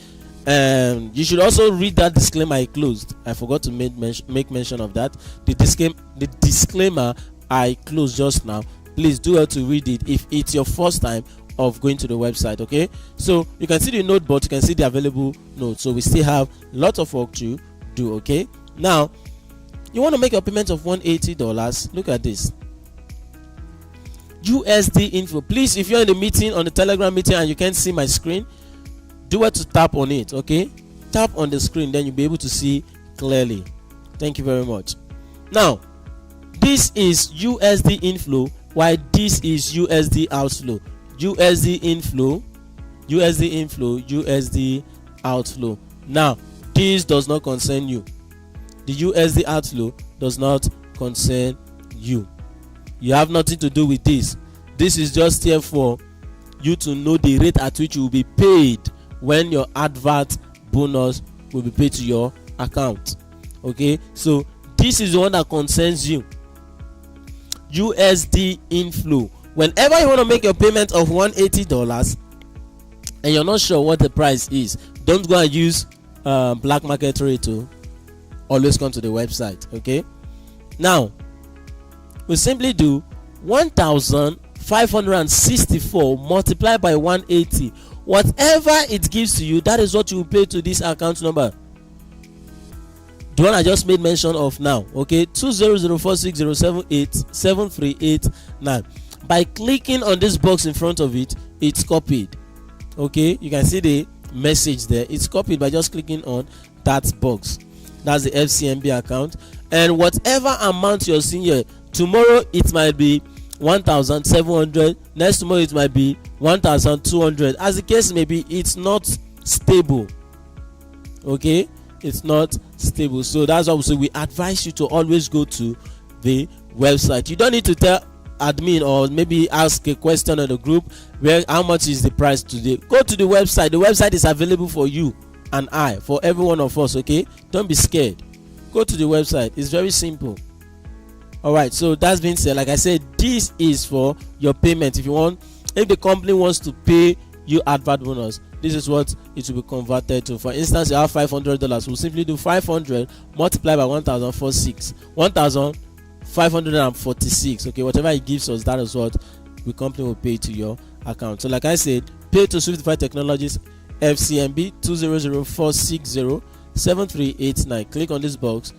You should also read that disclaimer I closed. I forgot to make mention of that. The disclaimer I closed just now. Please do well to read it if it's your first time of going to the website. Okay, so you can see the Notebot. You can see the available notes. So we still have lots of work to do. Okay, now you want to make a payment of $180. Look at this. USD info. Please, if you're in the meeting, on the Telegram meeting, and you can't see my screen, do it to tap on it. Okay, tap on the screen, then you'll be able to see clearly. Thank you very much. Now this is USD inflow, while this is USD outflow. USD inflow, USD inflow, USD outflow. Now this does not concern you. The USD outflow does not concern you. You have nothing to do with this. This is just here for you to know the rate at which you will be paid when your advert bonus will be paid to your account. Okay, so this is the one that concerns you. USD inflow. Whenever you want to make your payment of $180 and you're not sure what the price is, don't go and use black market rate. To always come to the website. Okay, now we simply do 1,564 multiplied by 180. Whatever it gives to you, that is what you will pay to this account number, the one I just made mention of now. Okay, 20046078738. By clicking on this box in front of it, it's copied. Okay, you can see the message there. It's copied by just clicking on that box. That's the FCMB account, and whatever amount you're seeing here, tomorrow it might be 1,700, next tomorrow it might be 1,200. As the case may be, it's not stable. Okay, it's not stable. So that's why we advise you to always go to the website. You don't need to tell admin or maybe ask a question on the group where how much is the price today. Go to the website. The website is available for you and I, for every one of us. Okay, don't be scared. Go to the website. It's very simple. All right, so that's been said. Like I said, this is for your payment. If the company wants to pay you advert bonus, this is what it will be converted to. For instance, you have $500. We'll simply do 500 multiplied by 1,546. Okay, whatever it gives us, that is what the company will pay to your account. So like I said, pay to SWIFTIFY Technologies FCMB 200460738. Click on this box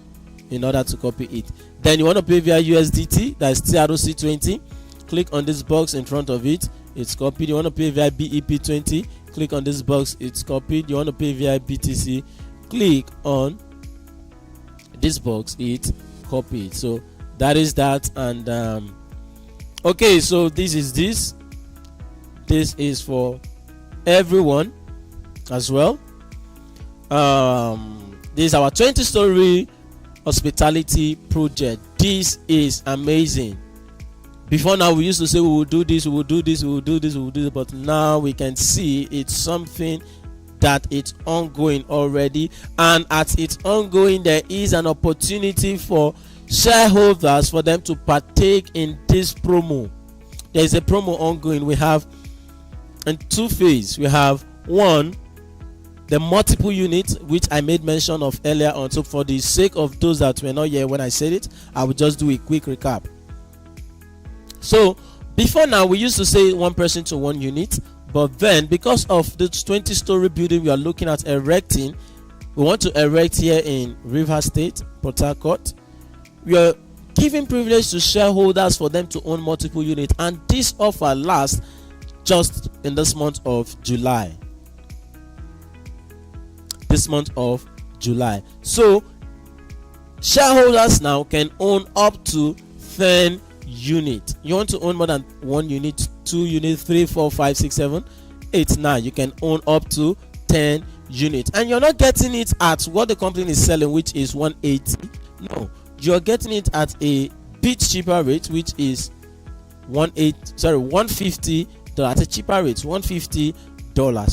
in order to copy it. Then you want to pay via USDT, that's TROC20. Click on this box in front of it, it's copied. You want to pay via BEP20, click on this box, it's copied. You want to pay via BTC, click on this box, it's copied. So that is that. And okay, so this is for everyone as well. This is our 20-story hospitality project. This is amazing. Before now, we used to say we will do this, we will do this, we will do this, we will do this, but now we can see it's something that it's ongoing already. And at its ongoing, there is an opportunity for shareholders for them to partake in this promo. There is a promo ongoing. We have in two phases. We have one, the multiple units, which I made mention of earlier on. So for the sake of those that were not here when I said it, I will just do a quick recap. So before now, we used to say one person to one unit, but then because of this 20-story building we are looking at erecting, we want to erect here in River State, Port Harcourt. We are giving privilege to shareholders for them to own multiple units, and this offer lasts just in this month of July. This month of July. So shareholders now can own up to 10 units. You want to own more than one unit, 2 units, 3, 4, 5, 6, 7, 8, 9. You can own up to 10 units, and you're not getting it at what the company is selling, which is 180. No, you're getting it at a bit cheaper rate, which is $150 at a cheaper rate, $150.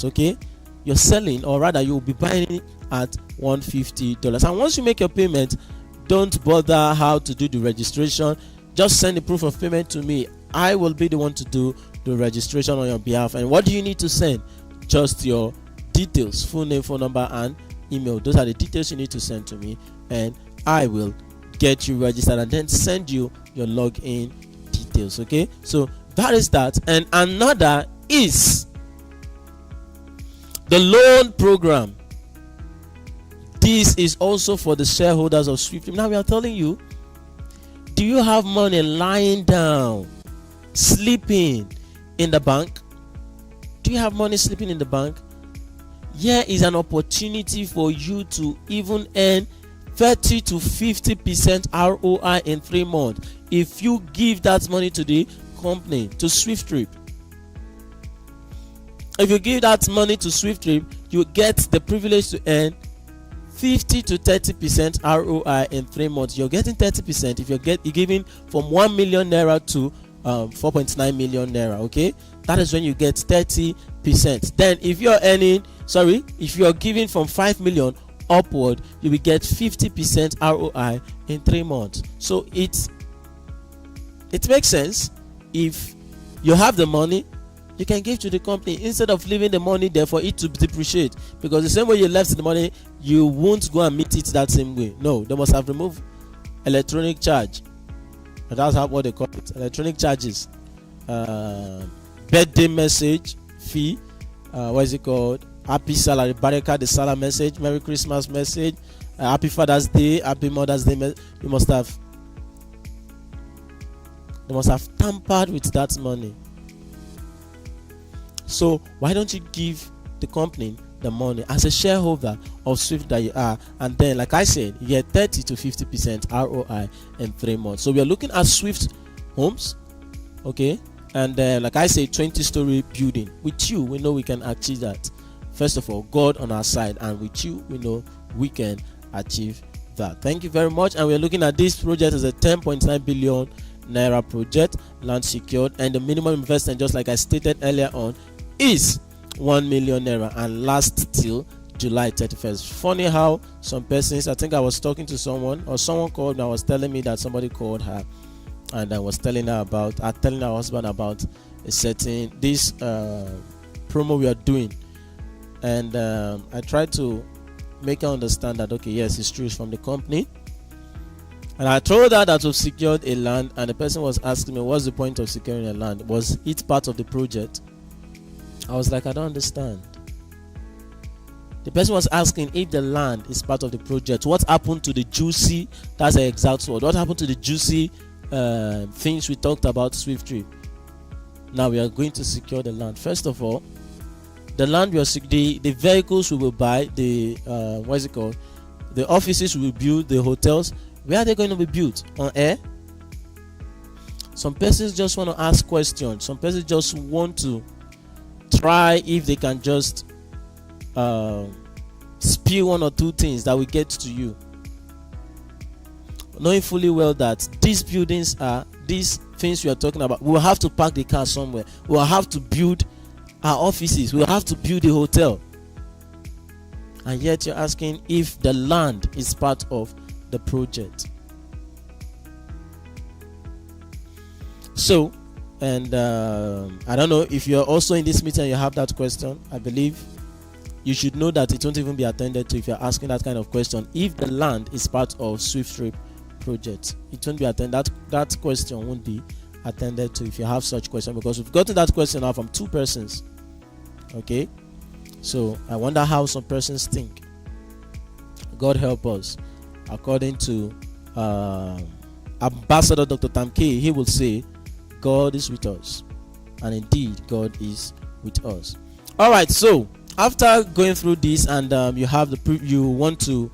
Okay, you're selling, or rather you will be buying it at $150. And once you make your payment, don't bother how to do the registration. Just send the proof of payment to me. I will be the one to do the registration on your behalf. And what do you need to send? Just your details, full name, phone number, and email. Those are the details you need to send to me, and I will get you registered and then send you your login details. Okay, so that is that. And another is the loan program. This is also for the shareholders of SWIFTtrip. Now we are telling you, do you have money lying down, sleeping in the bank? Do you have money sleeping in the bank? Here is an opportunity for you to even earn 30 to 50% ROI in 3 months if you give that money to the company, to SWIFTtrip. If you give that money to SWIFTtrip, you get the privilege to earn 50 to 30% ROI in 3 months. You're getting 30% if you're giving from 1 million naira to 4.9 million naira. Okay, that is when you get 30%. Then if you're giving from 5 million upward, you will get 50% ROI in 3 months. So it makes sense. If you have the money, you can give to the company instead of leaving the money there for it to depreciate, because the same way you left the money, you won't go and meet it that same way. No, they must have removed electronic charge. That's what they call it, electronic charges. Birthday message fee, what is it called, happy salary, baraka the salary message, Merry Christmas message, happy Father's Day, happy Mother's Day. They must have tampered with that money. So why don't you give the company the money as a shareholder of Swift that you are, and then, like I said, you get 30 to 50% ROI in 3 months. So we are looking at Swift homes, okay, and like I say, 20-story building. With you, we know we can achieve that. First of all, God on our side, and with you, we know we can achieve that. Thank you very much. And we are looking at this project as a 10.9 billion naira project, land secured, and the minimum investment, just like I stated earlier on, is 1 million naira and lasts till July 31st. Funny how some persons, I think I was talking to someone, or someone called me, I was telling me that somebody called her, and I was telling her husband about a certain promo we are doing, and I tried to make her understand that, okay, yes, it's true, it's from the company. And I told her that we've secured a land, and the person was asking me, what's the point of securing a land? Was it part of the project? I was like, I don't understand. The person was asking if the land is part of the project. What happened to the juicy, that's the exact word, what happened to the juicy things we talked about SWIFTtrip? Now we are going to secure the land. First of all, the land the vehicles we will buy, the the offices we will build, the hotels, where are they going to be built? On air? Some persons just want to ask questions. Some persons just want to try if they can just spill one or two things that will get to you, knowing fully well that these buildings are these things we are talking about. We will have to park the car somewhere. We will have to build our offices. We will have to build a hotel. And yet you're asking if the land is part of the project. So, and I don't know if you're also in this meeting and you have that question. I believe you should know that it won't even be attended to if you're asking that kind of question. If the land is part of SWIFTtrip project, it won't be attended. That question won't be attended to if you have such question, because we've gotten that question now from two persons. Okay, so I wonder how some persons think. God help us. According to Ambassador Dr. Tamke, he will say, God is with us, and indeed God is with us. All right, so after going through this, and you have you want to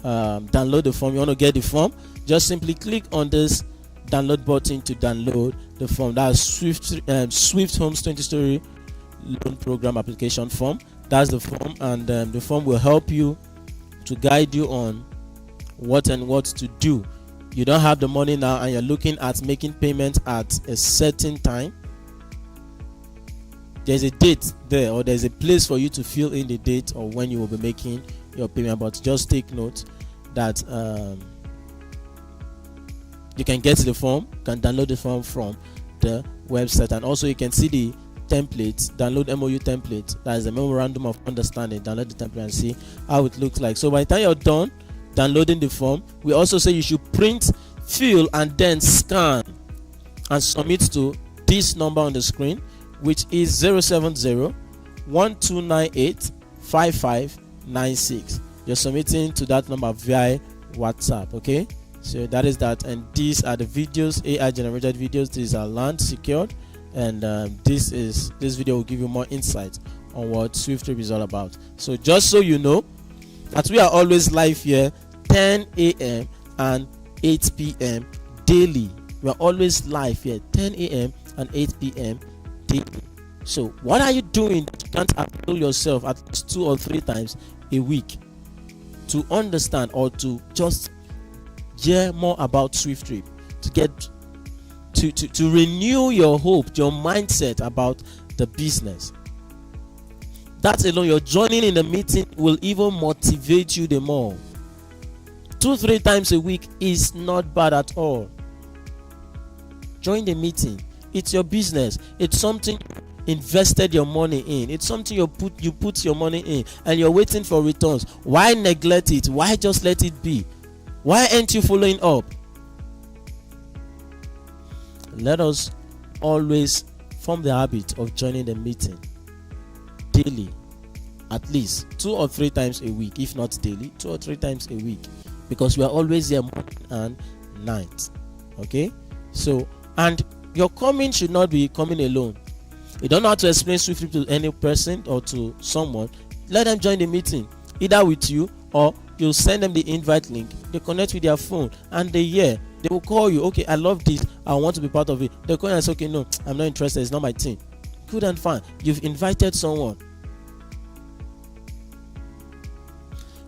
download the form, you want to get the form, just simply click on this download button to download the form. That's Swift Homes 20-story loan program application form. That's the form, and the form will help you to guide you on what to do. You don't have the money now and you're looking at making payment at a certain time. There's a date there, or there's a place for you to fill in the date or when you will be making your payment. But just take note that you can get the form, can download the form from the website, and also you can see the templates, download MOU template. That is a memorandum of understanding. Download the template and see how it looks like. So by the time you're done downloading the form, we also say you should print, fill, and then scan and submit to this number on the screen, which is 070-1298-5596. You're submitting to that number via WhatsApp. Okay, so that is that. And these are the videos, AI generated videos. These are land secured, and this video will give you more insight on what SWIFTtrip is all about. So just so you know that we are always live here 10 a.m. and 8 p.m. daily. We are always live here 10 a.m. and 8 p.m. daily. So what are you doing that you can't avail yourself at least 2 or 3 times a week to understand or to just hear more about SWIFTtrip, to get to renew your hope, your mindset about the business? That alone, your joining in the meeting will even motivate you the more. 2-3 times a week is not bad at all. Join the meeting. It's your business. It's something you invested your money in. It's something you put your money in, and you're waiting for returns. Why neglect it? Why just let it be? Why aren't you following up? Let us always form the habit of joining the meeting daily, at least 2 or 3 times a week, if not daily, 2 or 3 times a week, because we are always there morning and night. Okay, so, and your coming should not be coming alone. You don't know how to explain SWIFTtrip to any person or to someone. Let them join the meeting, either with you, or you'll send them the invite link. They connect with their phone and they hear. They will call you. Okay, I love this, I want to be part of it. They call you and say, okay, no, I'm not interested, it's not my thing. Good and fine, you've invited someone.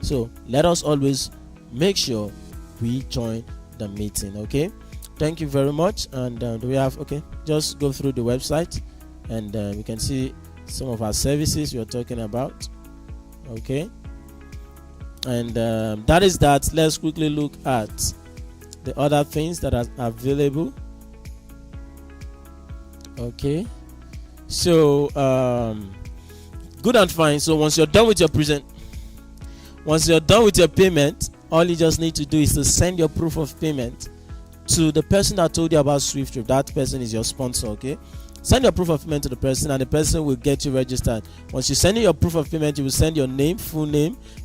So let us always make sure we join the meeting. Okay, thank you very much. And do we have, okay, just go through the website and we can see some of our services we are talking about. Okay, and that is that. Let's quickly look at the other things that are available. Okay, so good and fine. So once you're done with your payment, all you just need to do is to send your proof of payment to the person that told you about SWIFTtrip. That person is your sponsor. Okay, send your proof of payment to the person, and the person will get you registered. Once you send in your proof of payment, you will send your name,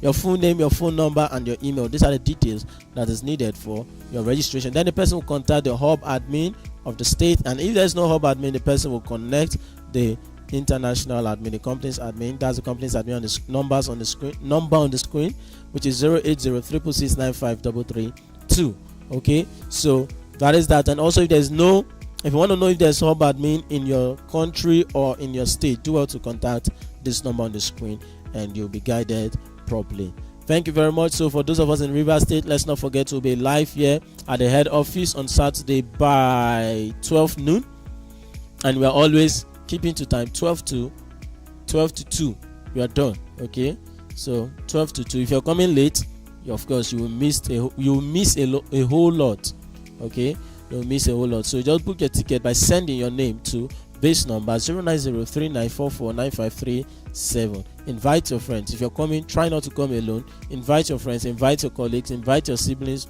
your phone number, and your email. These are the details that is needed for your registration. Then the person will contact the hub admin of the state, and if there's no hub admin, the person will connect the international admin, the company's admin. That's the company's admin on the number on the screen, which is 080-666-95332. Okay, so that is that. And also, if there's no If you want to know if there's hub admin in your country or in your state, do well to contact this number on the screen and you'll be guided properly. Thank you very much. So for those of us in Rivers State, let's not forget to be live here at the head office on Saturday by 12 noon, and we are always keeping to time. 12 to 2 we are done. Okay, so 12 to 2. If you're coming late, of course you will miss a whole lot. Okay, you'll miss a whole lot. So just book your ticket by sending your name to base number 0903944953. Invite your friends. If you're coming, try not to come alone. Invite your friends, invite your colleagues, invite your siblings,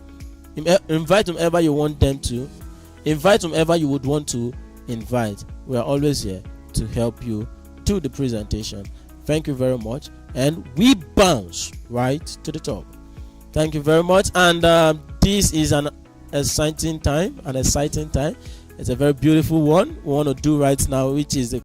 invite whomever you want them to, invite whomever you would want to invite. We are always here to help you do the presentation. Thank you very much, and we bounce right to the top. Thank you very much. And this is an exciting time. It's a very beautiful one we want to do right now, which is the